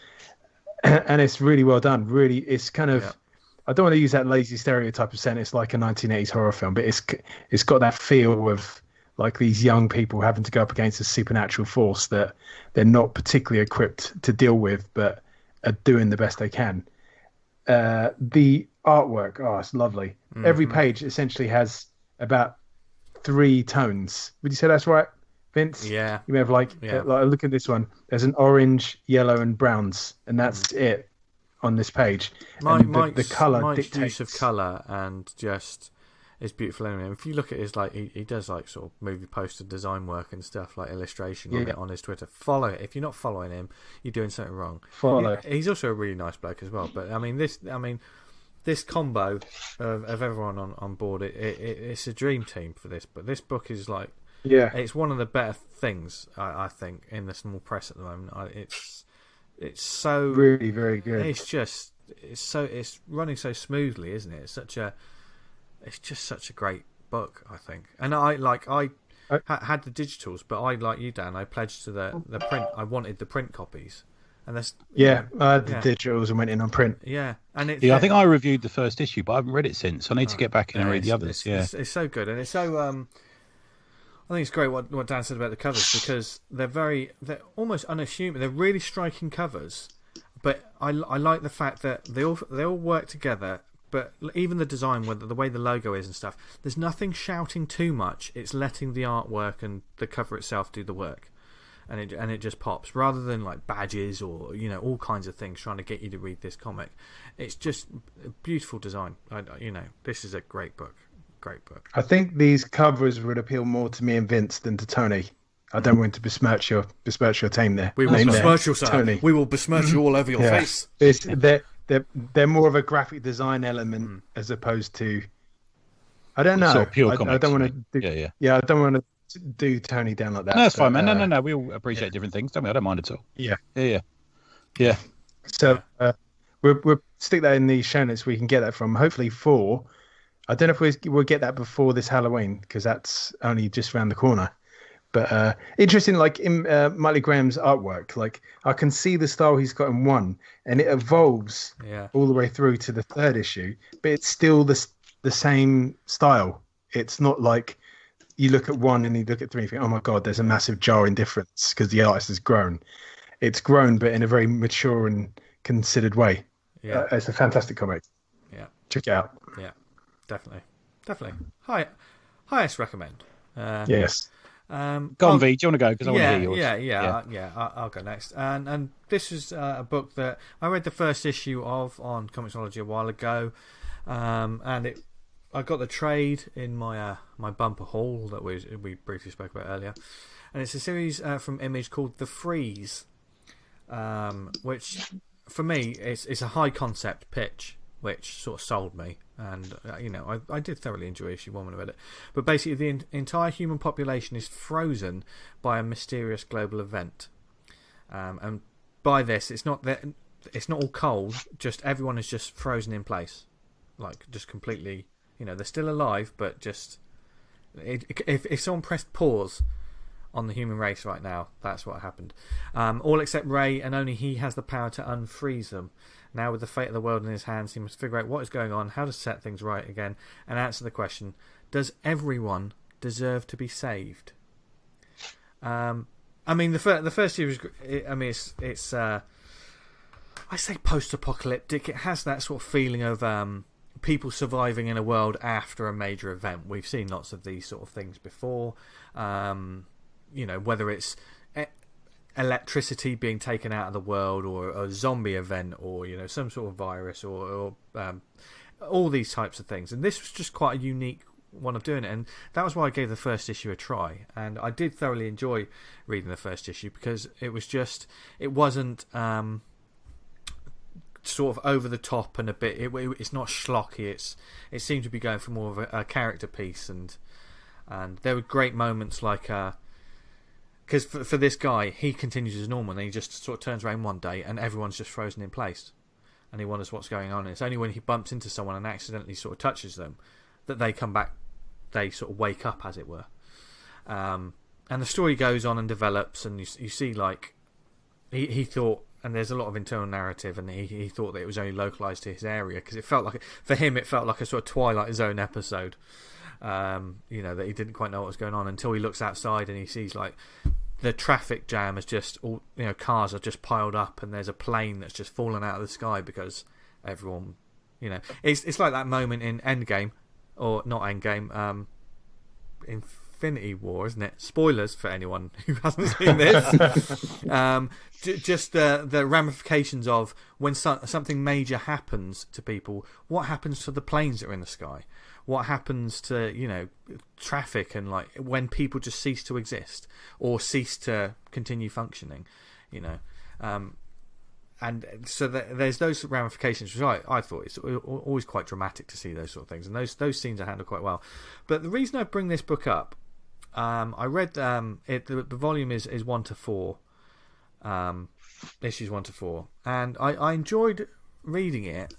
And it's really well done. Really, it's kind of, I don't want to use that lazy stereotype of saying it's like a 1980s horror film, but it's got that feel of like these young people having to go up against a supernatural force that they're not particularly equipped to deal with, but are doing the best they can. The artwork, it's lovely. Mm-hmm. Every page essentially has about 3 tones. Would you say that's right, Vince? Yeah. You may have like look at this one. There's an orange, yellow, and browns, and that's it on this page. The color Mike's dictates use of color and just is beautiful. Anyway, if you look at his he does like sort of movie poster design work and stuff like illustration on it on his Twitter. Follow it. If you're not following him, you're doing something wrong. Follow. He's also a really nice bloke as well. But this combo of everyone on board, it's a dream team for this. But this book is like. Yeah, it's one of the better things I think in the small press at the moment. It's so really very good. It's running so smoothly, isn't it? It's just such a great book, I think. And I had the digitals, but I like you, Dan. I pledged to the print. I wanted the print copies, and that's I had the digitals and went in on print. Yeah, and I think I reviewed the first issue, but I haven't read it since. I need to get back in and read the others. It's so good, and it's so. I think it's great what Dan said about the covers, because they're almost unassuming. They're really striking covers, but I like the fact that they all work together. But even the design, the way the logo is and stuff, there's nothing shouting too much. It's letting the artwork and the cover itself do the work, and it just pops rather than like badges or all kinds of things trying to get you to read this comic. It's just a beautiful design. This is a great book. great book. I think these covers would appeal more to me and Vince than to Tony. I don't want to besmirch your team there. We will name besmirch you, there, sir. Tony. We will besmirch you all over your face. They're more of a graphic design element as opposed to. I don't know. Sort of pure I comics, don't want to do. Yeah. I don't want to do Tony down like that. No, that's fine, man. No. We all appreciate different things, don't we? I don't mind at all. Yeah. So we'll stick that in the show notes. We can get that from hopefully 4. I don't know if we'll get that before this Halloween because that's only just around the corner. But interesting, like in Miley Graham's artwork, like I can see the style he's got in 1, and it evolves all the way through to the 3rd issue, but it's still the same style. It's not like you look at 1 and you look at 3 and think, oh my God, there's a massive jarring difference because the artist has grown. It's grown, but in a very mature and considered way. Yeah, it's a fantastic comic. Yeah, check it out. Yeah, definitely. Highest recommend. Yes. Go on, V. Do you want to go? Because I want to hear yours. Yeah. I'll go next. And this was a book that I read the first issue of on Comixology a while ago, and I got the trade in my my bumper haul that we briefly spoke about earlier, and it's a series from Image called The Freeze, which for me is a high concept pitch, which sort of sold me. And I did thoroughly enjoy issue 1 when I read it. But basically, the entire human population is frozen by a mysterious global event. And by this, it's not all cold. Just everyone is just frozen in place, like just completely. They're still alive, but just if someone pressed pause on the human race right now, that's what happened. All except Ray, and only he has the power to unfreeze them. Now, with the fate of the world in his hands, he must figure out what is going on, how to set things right again, and answer the question: does everyone deserve to be saved? I mean, the first year was. It's I say post-apocalyptic. It has that sort of feeling of people surviving in a world after a major event. We've seen lots of these sort of things before. Whether it's electricity being taken out of the world, or a zombie event, or some sort of virus, or all these types of things. And this was just quite a unique one of doing it, and that was why I gave the first issue a try. And I did thoroughly enjoy reading the first issue because it wasn't sort of over the top and a bit. It's not schlocky. It seemed to be going for more of a character piece, and there were great moments like. Because for this guy, he continues as normal, and he just sort of turns around one day, and everyone's just frozen in place, and he wonders what's going on. And it's only when he bumps into someone and accidentally sort of touches them that they come back, they sort of wake up, as it were. And the story goes on and develops, and you see like he thought, and there's a lot of internal narrative, and he thought that it was only localized to his area because it felt like a sort of Twilight Zone episode. That he didn't quite know what was going on until he looks outside and he sees like the traffic jam is just all, cars are just piled up, and there's a plane that's just fallen out of the sky because everyone, it's like that moment in Endgame, or not Endgame, Infinity War, isn't it? Spoilers for anyone who hasn't seen this. Just the ramifications of when something major happens to people. What happens to the planes that are in the sky? What happens to traffic, and like when people just cease to exist or cease to continue functioning, and so there's those ramifications, which I thought it's always quite dramatic to see those sort of things, and those scenes are handled quite well. But the reason I bring this book up, I read the volume is 1 to 4, issues 1 to 4, and I enjoyed reading it.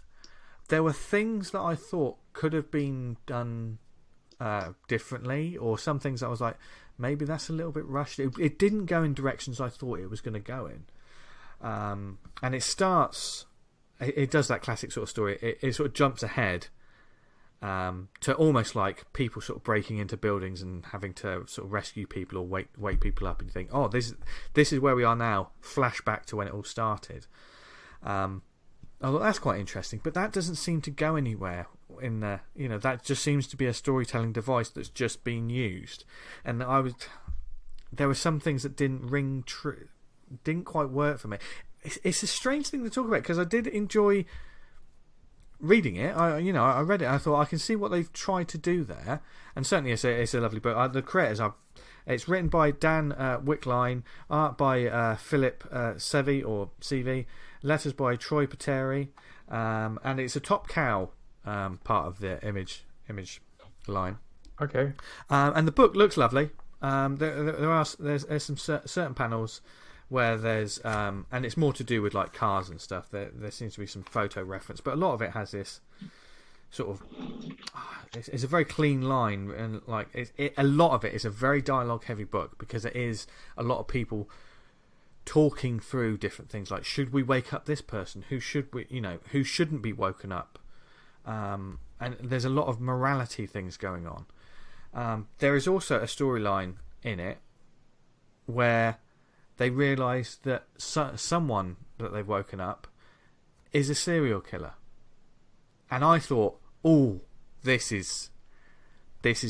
There were things that I thought could have been done differently, or some things that I was like, maybe that's a little bit rushed. It didn't go in directions I thought it was going to go in. And it starts, it does that classic sort of story. It sort of jumps ahead to almost like people sort of breaking into buildings and having to sort of rescue people or wake people up, and you think, oh, this is where we are now. Flashback to when it all started. I thought that's quite interesting, but that doesn't seem to go anywhere in the, that just seems to be a storytelling device that's just being used. And there were some things that didn't ring true, didn't quite work for me. It's a strange thing to talk about because I did enjoy reading it, I read it. I thought I can see what they've tried to do there, and certainly it's a lovely book. The creators are. It's written by Dan Wickline, art by Philip Sevi, letters by Troy Pateri, and it's a Top Cow part of the image line. Okay. And the book looks lovely. There's some certain panels where there's and it's more to do with like cars and stuff. There seems to be some photo reference, but a lot of it has this sort of it's a very clean line, and like a lot of it is a very dialogue heavy book, because it is a lot of people talking through different things, like should we wake up this person, who shouldn't be woken up, and there's a lot of morality things going on. There is also a storyline in it where they realise that someone that they've woken up is a serial killer. And I thought, this is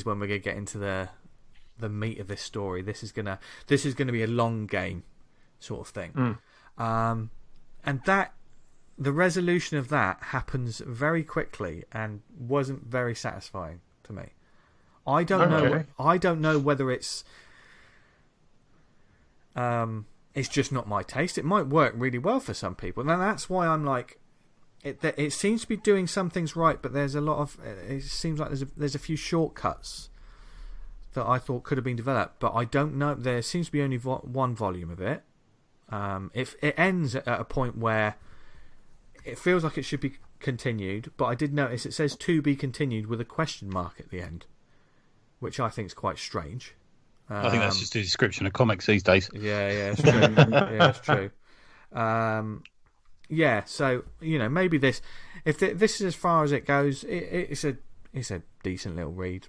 when we're gonna get into the meat of this story. This is gonna be a long game, sort of thing. And that the resolution of that happens very quickly and wasn't very satisfying to me. I don't know whether it's just not my taste. It might work really well for some people, and that's why I'm like. It seems to be doing some things right, but there's a lot of. It seems like there's a few shortcuts that I thought could have been developed, but I don't know. There seems to be only one volume of it. If it ends at a point where it feels like it should be continued, but I did notice it says "to be continued" with a question mark at the end, which I think is quite strange. I think that's just a description of comics these days. Yeah, it's true. Yeah, it's true. Yeah, so maybe this is as far as it goes. It's a decent little read.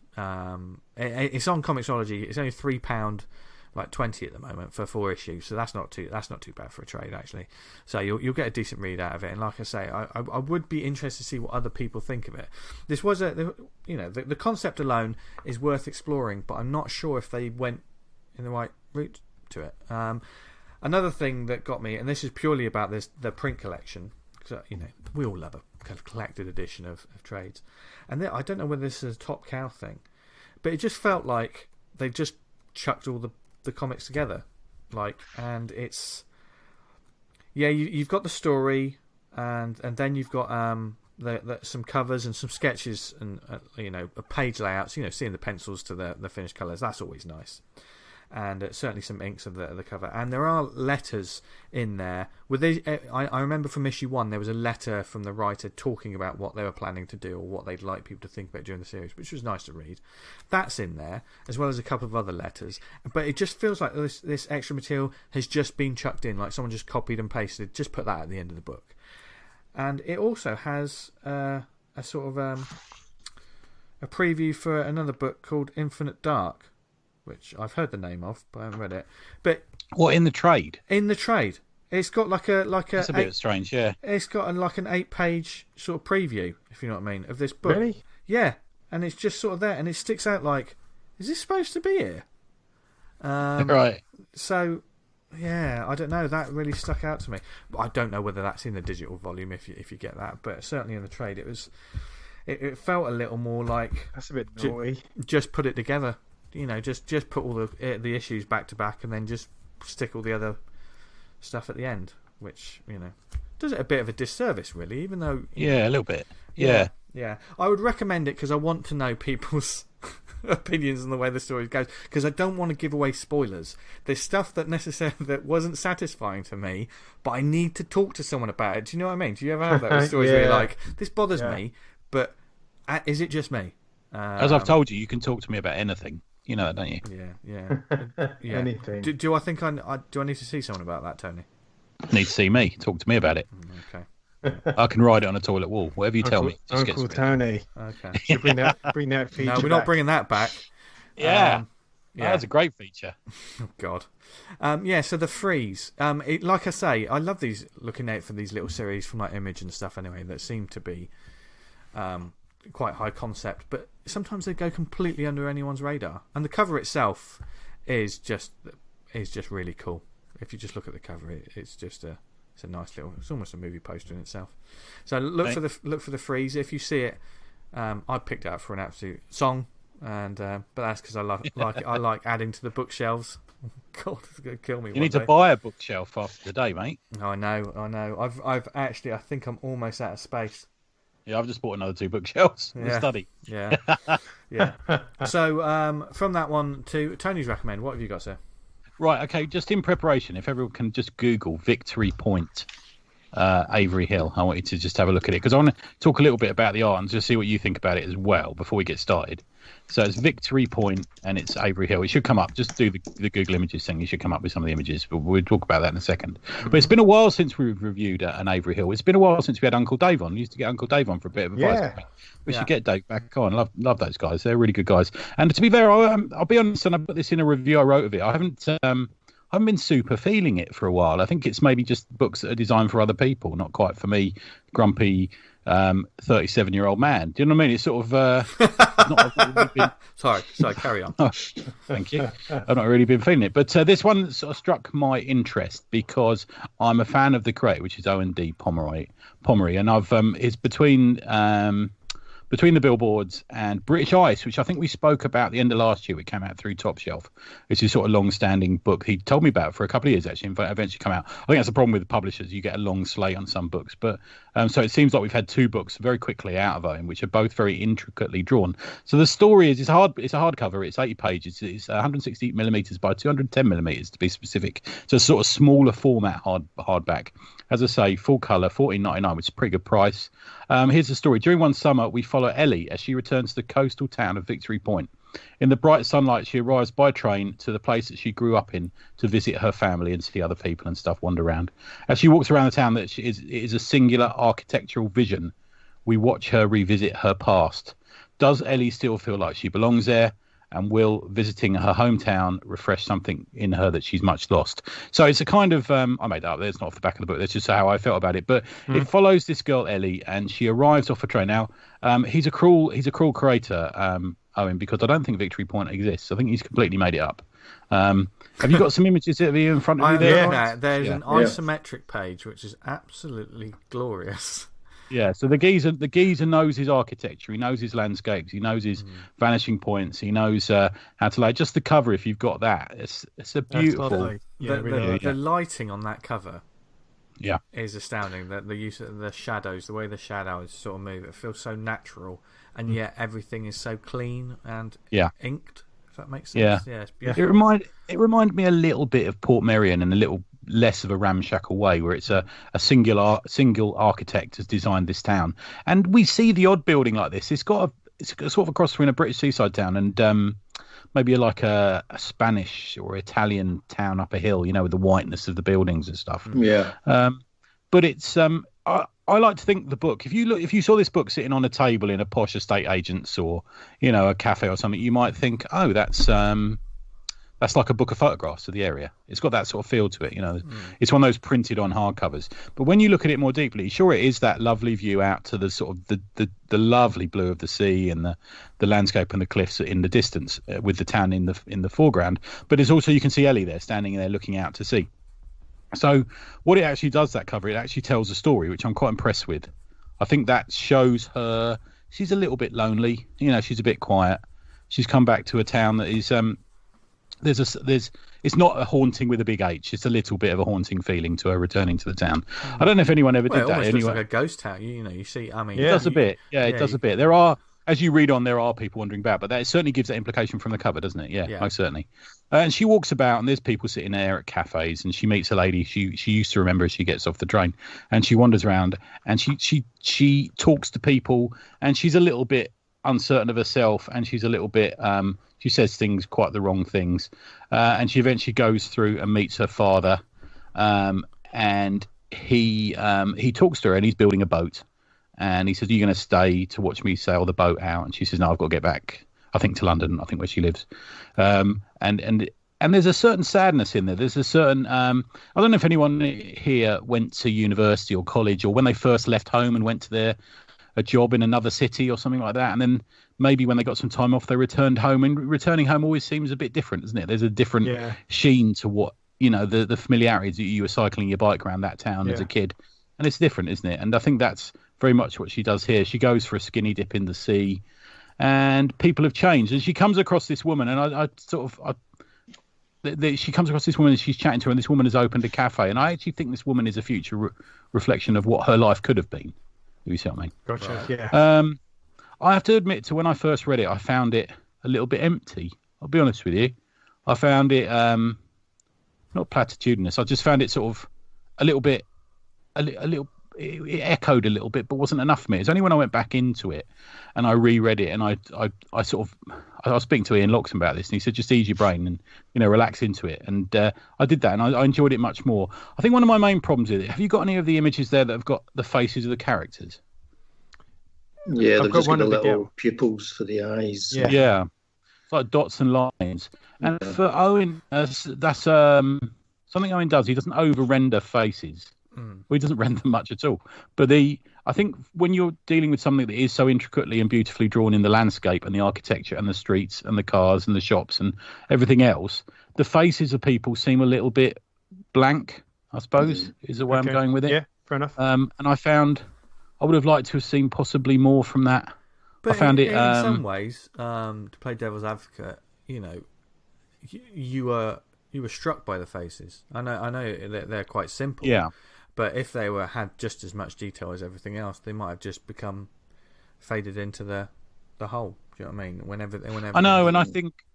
It's on Comixology. It's only £3, like 20 at the moment for 4 issues. So that's not too bad for a trade, actually. So you'll get a decent read out of it. And like I say, I would be interested to see what other people think of it. This was the concept alone is worth exploring, but I'm not sure if they went in the right route to it. Another thing that got me, and this is purely about the print collection, because we all love a kind of collected edition of trades, and I don't know whether this is a Top Cow thing, but it just felt like they just chucked all the comics together, and it's you've got the story, and then you've got some covers and some sketches and page layouts, seeing the pencils to the finished colours, that's always nice. And certainly some inks of the cover, and there are letters in there. I remember from issue 1 there was a letter from the writer talking about what they were planning to do or what they'd like people to think about during the series, which was nice to read. That's in there, as well as a couple of other letters. But it just feels like this extra material has just been chucked in, like someone just copied and pasted, just put that at the end of the book. And it also has a sort of a preview for another book called Infinite Dark, which I've heard the name of, but I haven't read it. But what, in the trade? In the trade, it's got like a. That's a bit strange, yeah. It's got like an 8-page sort of preview, if you know what I mean, of this book. Really? Yeah, and it's just sort of there, and it sticks out like, is this supposed to be here? Right. So, yeah, I don't know. That really stuck out to me. But I don't know whether that's in the digital volume if you get that, but certainly in the trade, it felt a little more like that's a bit naughty. Just put it together. Just put all the issues back to back, and then just stick all the other stuff at the end, which does it a bit of a disservice, really. Even though a little bit, yeah. I would recommend it because I want to know people's opinions on the way the story goes, because I don't want to give away spoilers. There's stuff that wasn't satisfying to me, but I need to talk to someone about it. Do you know what I mean? Do you ever have those stories where you're like, this bothers me, but is it just me? As I've told you, you can talk to me about anything. You know that, don't you? Yeah. Anything. Do I think do I need to see someone about that, Tony? Need to see me. Talk to me about it. Okay. I can write it on a toilet wall. Whatever you tell me. Just Uncle Tony. Okay. Should bring that feature. No, we're not bringing that back. Yeah. That's a great feature. Oh God. So the freeze. Like I say, I love looking out for these little series from like Image and stuff. Anyway, that seem to be quite high concept, but sometimes they go completely under anyone's radar. And the cover itself is just really cool. If you just look at the cover, it's just a It's a nice little. It's almost a movie poster in itself. So look for the freeze. If you see it, I picked it up for an absolute song, and but that's because I like adding to the bookshelves. God, it's gonna kill me. You need to buy a bookshelf after today, mate. I know. I've actually. I think I'm almost out of space. Yeah, I've just bought another 2 bookshelves for the study. Yeah, yeah. So from that one to Tony's recommend. What have you got, sir? Right, okay, just in preparation, if everyone can just Google Victory Point, Avery Hill. I want you to just have a look at it, because I want to talk a little bit about the art and just see what you think about it as well before we get started. So it's Victory Point and it's Avery Hill. It should come up. Just do the Google Images thing. You should come up with some of the images, but we'll talk about that in a second. But it's been a while since we've reviewed an Avery Hill. It's been a while since we had Uncle Dave on. We used to get Uncle Dave on for a bit of advice. Yeah. We should get Dave back on. Love those guys. They're really good guys. And to be fair, I'll be honest, and I put this in a review I wrote of it. I haven't been super feeling it for a while. I think it's maybe just books that are designed for other people, not quite for me, grumpy 37-year-old man. Do you know what I mean? It's sort of not really been... Sorry, carry on. Oh, thank you. I've not really been feeling it, but this one sort of struck my interest because I'm a fan of the creator, which is O&D Pomeroy, and I've it's between the Billboards and British Ice, which I think we spoke about at the end of last year. It came out through Top Shelf. It's a sort of long-standing book. He told me about it for a couple of years, actually, and eventually come out. I think that's the problem with publishers. You get a long slate on some books. But so it seems like we've had 2 books very quickly out of Owen, which are both very intricately drawn. So the story is, it's a hardcover. It's 80 pages. It's 160 millimeters by 210 millimeters to be specific. So it's sort of smaller format hardback. As I say, full colour, $14.99, which is a pretty good price. Here's the story. During one summer, we follow Ellie as she returns to the coastal town of Victory Point. In the bright sunlight, she arrives by train to the place that she grew up in to visit her family and see other people and stuff, wander around. As she walks around the town, it is a singular architectural vision. We watch her revisit her past. Does Ellie still feel like she belongs there? And will visiting her hometown refresh something in her that she's much lost? So it's a kind of I made that up. It's not off the back of the book. That's just how I felt about it. But it follows this girl Ellie, and she arrives off a train. Now he's a cruel creator, Owen, because I don't think Victory Point exists. I think he's completely made it up. Have you got some images of you in front of you there? Yeah, there's an isometric page which is absolutely glorious. Yeah, so the geezer knows his architecture, he knows his landscapes, he knows his vanishing points, he knows how to lay. Just the cover, if you've got that, it's a beautiful. The lighting on that cover, is astounding. The use of the shadows, the way the shadows sort of move, it feels so natural, and yet everything is so clean and inked. If that makes sense. Yeah, it's beautiful. It reminded me a little bit of Portmeirion and a little less of a ramshackle way, where it's a single architect has designed this town, and we see the odd building like this. It's sort of a cross between a British seaside town and maybe like a Spanish or Italian town up a hill, with the whiteness of the buildings and stuff. Yeah. But it's I like to think the book. If you saw this book sitting on a table in a posh estate agent's or a cafe or something, you might think, oh, that's like a book of photographs of the area. It's got that sort of feel to it, It's one of those printed on hardcovers. But when you look at it more deeply, sure, it is that lovely view out to the sort of the lovely blue of the sea and the landscape and the cliffs in the distance, with the town in the foreground. But it's also, you can see Ellie there standing there looking out to sea. So what it actually does, that cover, it actually tells a story, which I'm quite impressed with. I think that shows her she's a little bit lonely. She's a bit quiet. She's come back to a town that is it's not a haunting with a big H. It's a little bit of a haunting feeling to her returning to the town. I don't know if anyone ever did that. It looks like a ghost town. You see. I mean, it does a bit. Yeah, it does a bit. There are, as you read on, there are people wandering about, but that certainly gives that implication from the cover, doesn't it? Yeah. Most certainly. And she walks about, and there's people sitting there at cafes, and she meets a lady she used to remember as she gets off the train, and she wanders around, and she talks to people, and she's a little bit uncertain of herself, and she's a little bit she says quite the wrong things, and she eventually goes through and meets her father, and he talks to her, and he's building a boat, and he says, "Are you going to stay to watch me sail the boat out?" And she says, "No, I've got to get back, I think, to London, I think, where she lives." And there's a certain sadness in there. There's a certain I don't know if anyone here went to university or college, or when they first left home and went to a job in another city or something like that, and then maybe when they got some time off, they returned home, and returning home always seems a bit different, doesn't it? There's a different sheen to what the familiarities that you were cycling your bike around that town as a kid, and it's different, isn't it? And I think that's very much what she does here. She goes for a skinny dip in the sea, and people have changed. And she comes across this woman, and she comes across this woman and she's chatting to her, and this woman has opened a cafe, and I actually think this woman is a future reflection of what her life could have been. Do you see what I mean? Gotcha. Right. Yeah. I have to admit, to when I first read it, I found it a little bit empty. I'll be honest with you. I found it not platitudinous. I just found it sort of a little bit, it echoed a little bit, but wasn't enough for me. It's only when I went back into it and I reread it, and I was speaking to Ian Loxton about this, and he said, just ease your brain and, relax into it. And I did that, and I enjoyed it much more. I think one of my main problems with it, have you got any of the images there that have got the faces of the characters? Yeah, they've just got the little pupils for the eyes. Yeah. It's like dots and lines. And for Owen, that's something Owen does. He doesn't over-render faces. Well, he doesn't render them much at all. But I think when you're dealing with something that is so intricately and beautifully drawn in the landscape and the architecture and the streets and the cars and the shops and everything else, the faces of people seem a little bit blank, I suppose, is the way I'm going with it. Yeah, fair enough. And I found I would have liked to have seen possibly more from that. But I found in some ways, to play devil's advocate, you were struck by the faces. I know they're quite simple. Yeah. But if they had just as much detail as everything else, they might have just become faded into the whole. Do you know what I mean? Whenever I know, and I think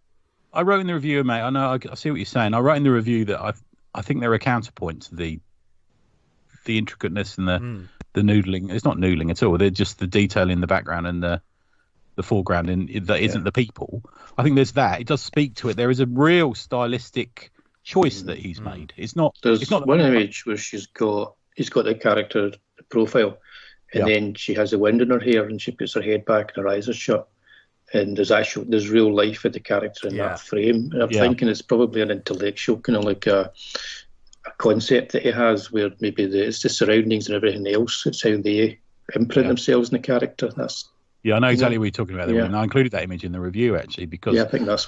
I wrote in the review, mate. I know, I see what you're saying. I wrote in the review that I think they're a counterpoint to the intricateness and the noodling. It's not noodling at all. They're just the detail in the background and the foreground that isn't the people. I think there's that. It does speak to it. There is a real stylistic choice that he's made. It's not. There's it's not one image where he's got the character profile, and then she has the wind in her hair, and she puts her head back and her eyes are shut, and there's real life in the character in that frame. And I'm thinking it's probably an intellectual kind of like a concept that he has, where maybe it's the surroundings and everything else. It's how they imprint themselves in the character. I know exactly what you're talking about there. And I included that image in the review actually because I think that's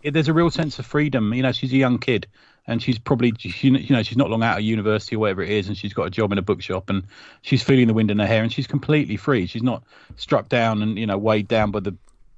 there's a real sense of freedom. She's a young kid, and she's probably she's not long out of university or whatever it is, and she's got a job in a bookshop, and she's feeling the wind in her hair, and she's completely free. She's not struck down and weighed down by the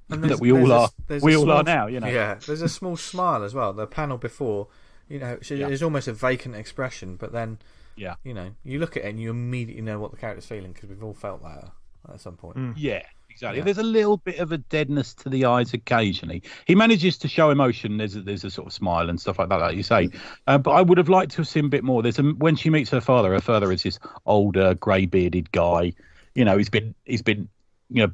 that we all are. We all are now. Yeah, there's a small smile as well. The panel before, there's almost a vacant expression, but then you look at it and you immediately know what the character's feeling, because we've all felt that at some point. Yeah, exactly. There's a little bit of a deadness to the eyes occasionally. He manages to show emotion. There's a sort of smile and stuff like that, like you say. But I would have liked to have seen a bit more. When she meets her father is this older, grey-bearded guy. He's been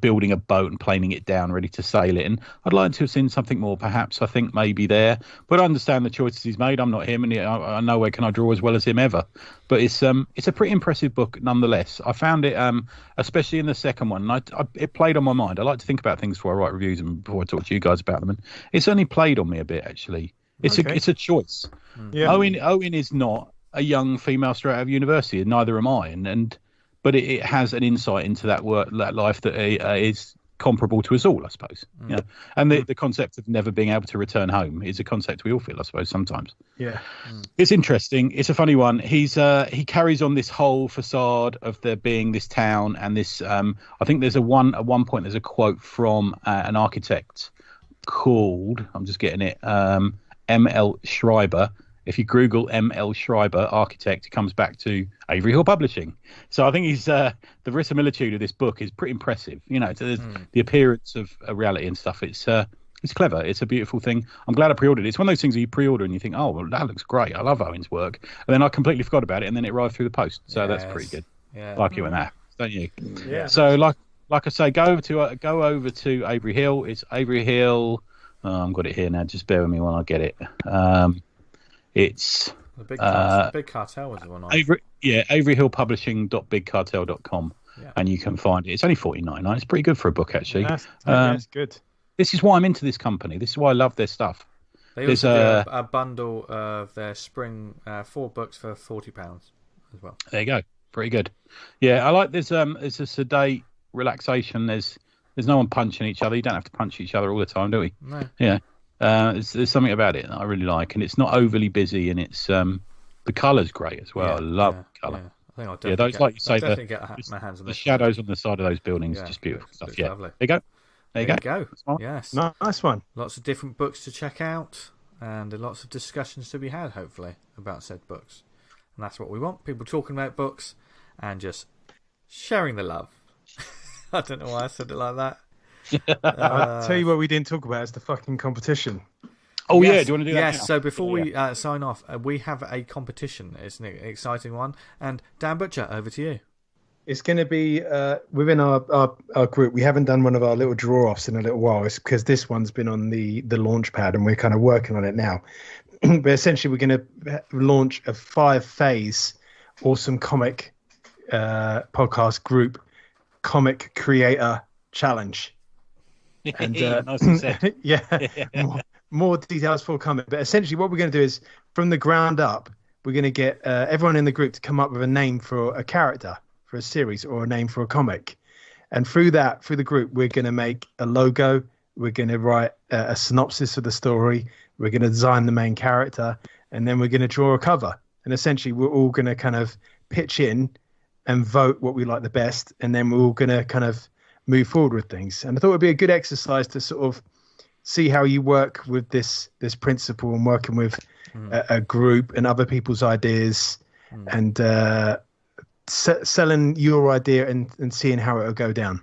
building a boat and planing it down, ready to sail it. And I'd like to have seen something more, perhaps. I think maybe there. But I understand the choices he's made. I'm not him, and I nowhere can I draw as well as him ever. But it's a pretty impressive book nonetheless. I found it, especially in the second one, it played on my mind. I like to think about things before I write reviews and before I talk to you guys about them. And it's only played on me a bit, actually. It's a choice. Yeah. Owen is not a young female straight out of university, and neither am I. But it has an insight into that life that is comparable to us all, I suppose. And the concept of never being able to return home is a concept we all feel, I suppose, sometimes. Yeah, it's interesting. It's a funny one. He carries on this whole facade of there being this town and this. I think there's at one point there's a quote from an architect called, I'm just getting it, M.L. Schreiber. If you Google M.L. Schreiber, architect, it comes back to Avery Hill Publishing. So I think he's the verisimilitude of this book is pretty impressive. The appearance of a reality and stuff. It's clever. It's a beautiful thing. I'm glad I pre-ordered it. It's one of those things that you pre-order and you think, oh, well, that looks great. I love Owen's work. And then I completely forgot about it, and then it arrived through the post. So that's pretty good. Yeah. Like it when that happens, don't you? Yeah. So like I say, go over to Avery Hill. It's Avery Hill. Oh, I've got it here now. Just bear with me when I get it. It's the Big Cartel was the one. AveryHillPublishing.BigCartel.com, and you can find it. It's only $49.99. It's pretty good for a book, actually. That's good. This is why I'm into this company. This is why I love their stuff. They also do a bundle of their spring 4 books for £40 as well. There you go. Pretty good. Yeah, I like this. It's a sedate relaxation. There's no one punching each other. You don't have to punch each other all the time, do we? No. Yeah. There's something about it that I really like, and it's not overly busy, and it's the colour's great as well. I love the colour. Yeah. I think I'll definitely like you say, get my hands on the this. shadows on the side of those buildings, just beautiful stuff. Yeah, lovely. There you go. There you go. Yes, nice one. Lots of different books to check out, and lots of discussions to be had, hopefully, about said books. And that's what we want: people talking about books and just sharing the love. I don't know why I said it like that. I'll tell you what we didn't talk about is the fucking competition. Oh, yes. Yeah, do you want to do that? Yes, now? So before we sign off, we have a competition. It's an exciting one. And Dan Butcher, over to you. It's going to be within our group. We haven't done one of our little draw-offs in a little while. It's because this one's been on the launch pad and we're kind of working on it now. But essentially, we're going to launch a 5-phase awesome comic podcast group comic creator challenge. And nicely said. More details forthcoming. But essentially, what we're going to do is, from the ground up, we're going to get everyone in the group to come up with a name for a character, for a series, or a name for a comic. And through the group, we're going to make a logo. We're going to write a synopsis of the story. We're going to design the main character. And then we're going to draw a cover. And essentially, we're all going to kind of pitch in and vote what we like the best. And then we're all going to kind of move forward with things. And I thought it would be a good exercise to sort of see how you work with this principle and working with a group and other people's ideas and selling your idea and seeing how it will go down.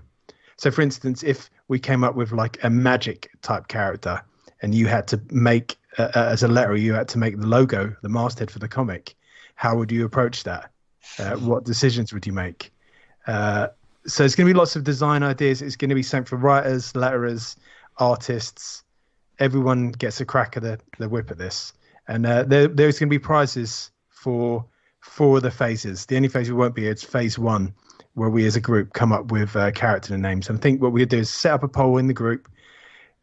So, for instance, if we came up with like a magic type character and you had to make, as a letter, you had to make the logo, the masthead for the comic, how would you approach that? What decisions would you make? So there's going to be lots of design ideas. It's going to be something for writers, letterers, artists. Everyone gets a crack at the whip at this. And there's going to be prizes for 4 of the phases. The only phase we won't be, it's phase 1, where we as a group come up with character and names. And I think what we'll do is set up a poll in the group.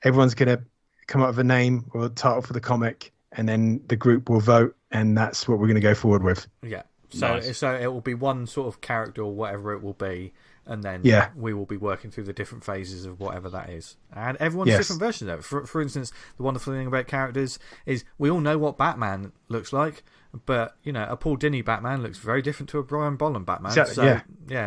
Everyone's going to come up with a name or a title for the comic, and then the group will vote, and that's what we're going to go forward with. Yeah. So it will be one sort of character or whatever it will be, and then we will be working through the different phases of whatever that is. And everyone's different versions of it. For instance, the wonderful thing about characters is we all know what Batman looks like, but a Paul Dini Batman looks very different to a Brian Bolland Batman. Exactly,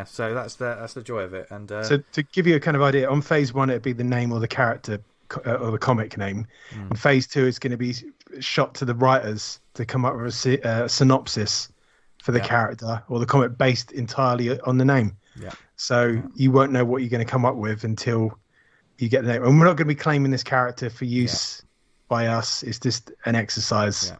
so that's the joy of it. And so to give you a kind of idea, on phase 1 it'd be the name or the character or the comic name. And phase 2 is going to be shot to the writers to come up with a synopsis for the character or the comic based entirely on the name. Yeah. So you won't know what you're going to come up with until you get the name. And we're not going to be claiming this character for use by us. It's just an exercise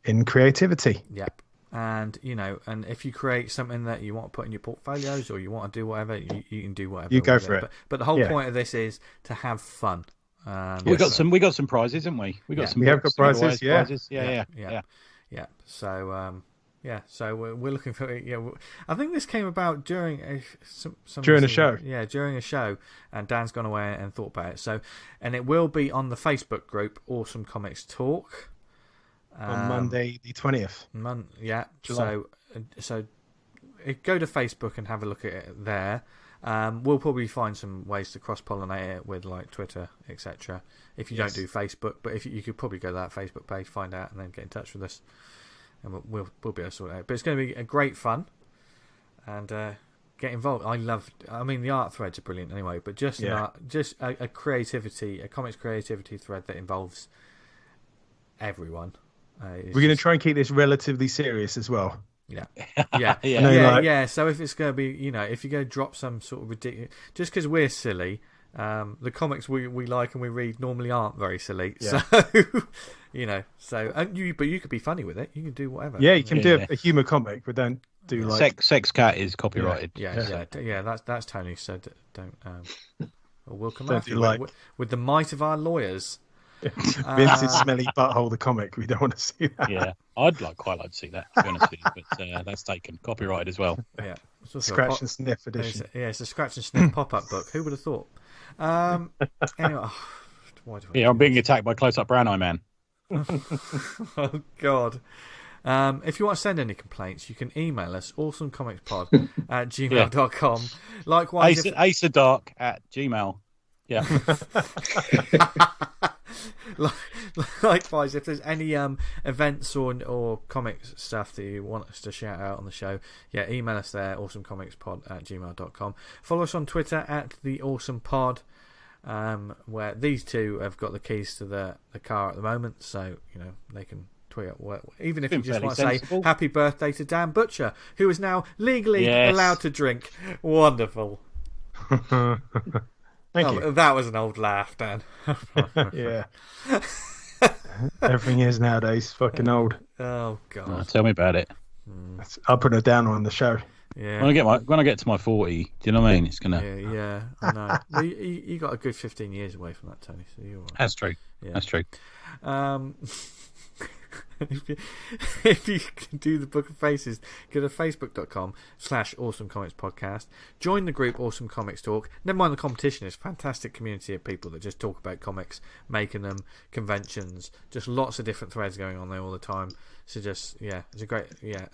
in creativity. Yep. And and if you create something that you want to put in your portfolios or you want to do whatever, you can do whatever. You go for it. But the whole point of this is to have fun. We got some prizes, haven't we? We have got prizes. Yeah. So so we're looking for it. Yeah, I think this came about during a show. Yeah, during a show, and Dan's gone away and thought about it. So, and it will be on the Facebook group, Awesome Comics Talk, on Monday the 20th. July. So go to Facebook and have a look at it there. We'll probably find some ways to cross-pollinate it with like Twitter, etc. If you don't do Facebook, but if you could probably go to that Facebook page, find out, and then get in touch with us. And we'll be able to sort it out. But it's going to be a great fun, and get involved. The art threads are brilliant anyway. But just a creativity, a comics creativity thread that involves everyone. We're going to try and keep this relatively serious as well. Yeah. So if it's going to be, if you're going to drop some sort of ridiculous, just because we're silly. The comics we like and we read normally aren't very silly, so but you could be funny with it. You can do whatever. Yeah, you can do a humour comic, but don't do like Sex Cat is copyrighted. That's Tony. So don't. We'll come after you with the might of our lawyers. Vince's smelly butthole, the comic. We don't want to see that. Yeah, I'd quite like to see that. To be honest with you, but that's taken copyrighted as well. Yeah, scratch and sniff edition. It's a scratch and sniff pop-up book. Who would have thought? Anyway, I'm being attacked by close-up brown eye man. Oh God. If you want to send any complaints, you can email us awesomecomicspod@gmail.com. Likewise, Ace of Dark at Gmail. Yeah. Likewise, if there's any events or comics stuff that you want us to shout out on the show, email us there, awesomecomicspod@gmail.com. Follow us on Twitter @theawesomepod, where these two have got the keys to the car at the moment, so they can tweet out even if you just want to say happy birthday to Dan Butcher, who is now legally allowed to drink. Wonderful. Thank you. That was an old laugh, Dan. Yeah. Everything is nowadays fucking old. Oh God. Tell me about it. I'll put a down on the show. Yeah. When I get to my 40, do you know what I mean? It's gonna. Yeah. I know. Well, you got a good 15 years away from that, Tony. So you're all right. That's true. Yeah. That's true. If you can do the Book of Faces, go to facebook.com/awesomecomicspodcast. Join the group Awesome Comics Talk. Never mind the competition, it's a fantastic community of people that just talk about comics, making them, conventions, just lots of different threads going on there all the time. So it's a great,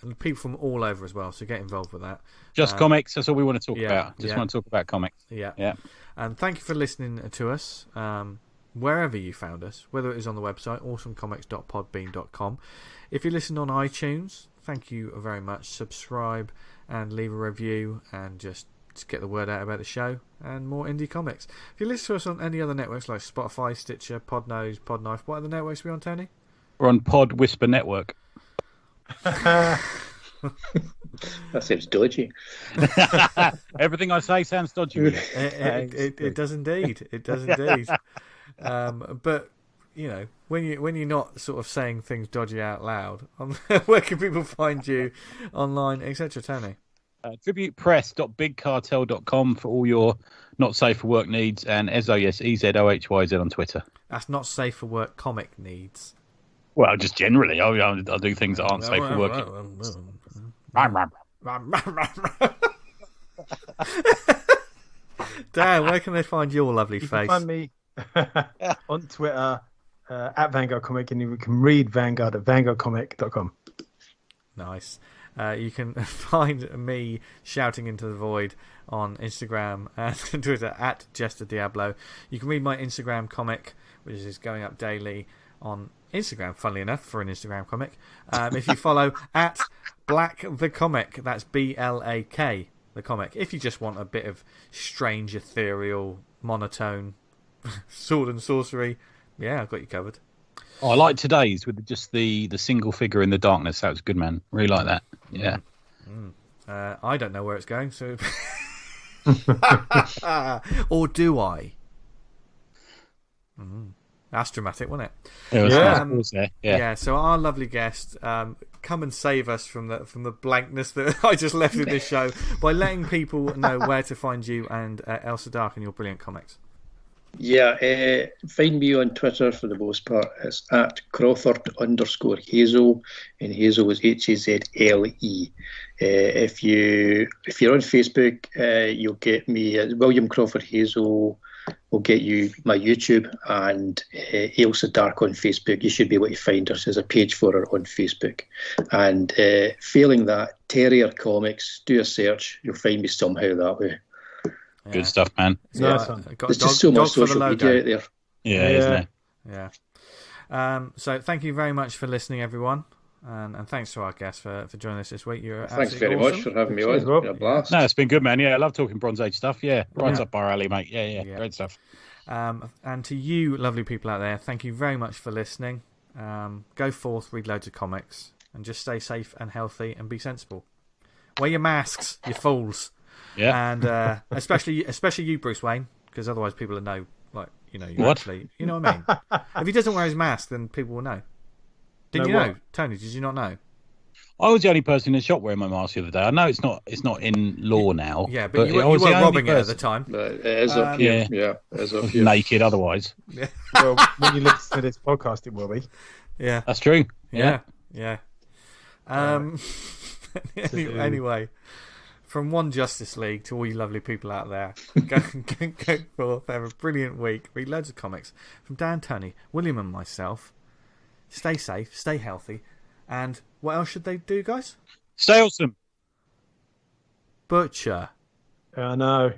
and people from all over as well, so get involved with that. Just comics, that's all we want to talk about. Just want to talk about comics. Yeah. And thank you for listening to us. Wherever you found us, whether it is on the website awesomecomics.podbean.com. If you listen on iTunes, thank you very much. Subscribe and leave a review and just get the word out about the show and more indie comics. If you listen to us on any other networks like Spotify, Stitcher, Podnose, Podknife, what other networks are we on, Tony? We're on Pod Whisper Network. That seems dodgy. Everything I say sounds dodgy. It does indeed. It does indeed. But when you're not sort of saying things dodgy out loud, where can people find you online, etc., Tony? Tributepress.bigcartel.com for all your not safe for work needs, and EZOHYZ on Twitter. That's not safe for work comic needs. Well, just generally, I do things that aren't safe for work. Dan, where can they find your lovely face? You can find me on Twitter at Vanguard Comic, and you can read Vanguard at vanguardcomic.com. Nice. You can find me shouting into the void on Instagram and Twitter at Jester Diablo. You can read my Instagram comic, which is going up daily on Instagram, funnily enough, for an Instagram comic. If you follow at Black the Comic, that's BLAK the comic. If you just want a bit of strange, ethereal, monotone sword and sorcery, I've got you covered. I like today's with just the single figure in the darkness. That was good, man. Really like that. Yeah. I don't know where it's going, so or do I? That's dramatic, wasn't it? Yeah. So our lovely guest, come and save us from the blankness that I just left with this show by letting people know where to find you and Elsa Dark and your brilliant comics. Find me on Twitter for the most part. It's at Crawford_Hazle, and Hazle is HAZLE. If you're on Facebook, you'll get me. William Crawford Hazle will get you my YouTube, and Elsa Dark on Facebook. You should be able to find us. There's a page for her on Facebook. And failing that, Terrier Comics, do a search. You'll find me somehow that way. Good stuff, man. There's just so much social media out there. Isn't it? Yeah. So thank you very much for listening, everyone. And thanks to our guest for joining us this week. Thanks very much for having me on. It's been a blast. No, it's been good, man. Yeah, I love talking Bronze Age stuff. Yeah, right up our alley, mate. Yeah. Great stuff. And to you, lovely people out there, thank you very much for listening. Go forth, read loads of comics, and just stay safe and healthy and be sensible. Wear your masks, you fools. Yeah. And especially you, Bruce Wayne, because otherwise people will know, you what? Actually, you know what I mean? If he doesn't wear his mask, then people will know. Didn't you know? Tony, did you not know? I was the only person in the shop wearing my mask the other day. I know it's not in law now. Yeah, but you were robbing it at the time. But it is up here. Yeah, it is up here. Naked otherwise. Yeah. Well, when you listen to this podcast, it will be. Yeah. That's true. Yeah. Anyway, from one Justice League to all you lovely people out there, go forth, have a brilliant week, read loads of comics. From Dan, Tony, William and myself, stay safe, stay healthy, and what else should they do, guys? Stay awesome. Butcher. I know.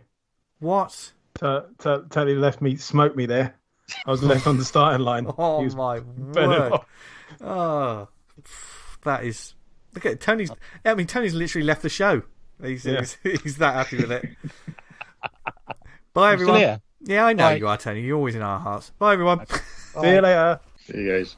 What? Totally smoked me there. I was left on the starting line. Oh He was my burning word! off. Oh, that is. Look at Tony's. I mean, Tony's literally left the show. He's that happy with it. Bye, everyone. Still here? Yeah, I know Bye. you are, Tony. You're always in our hearts. Bye, everyone. See you later. See you guys.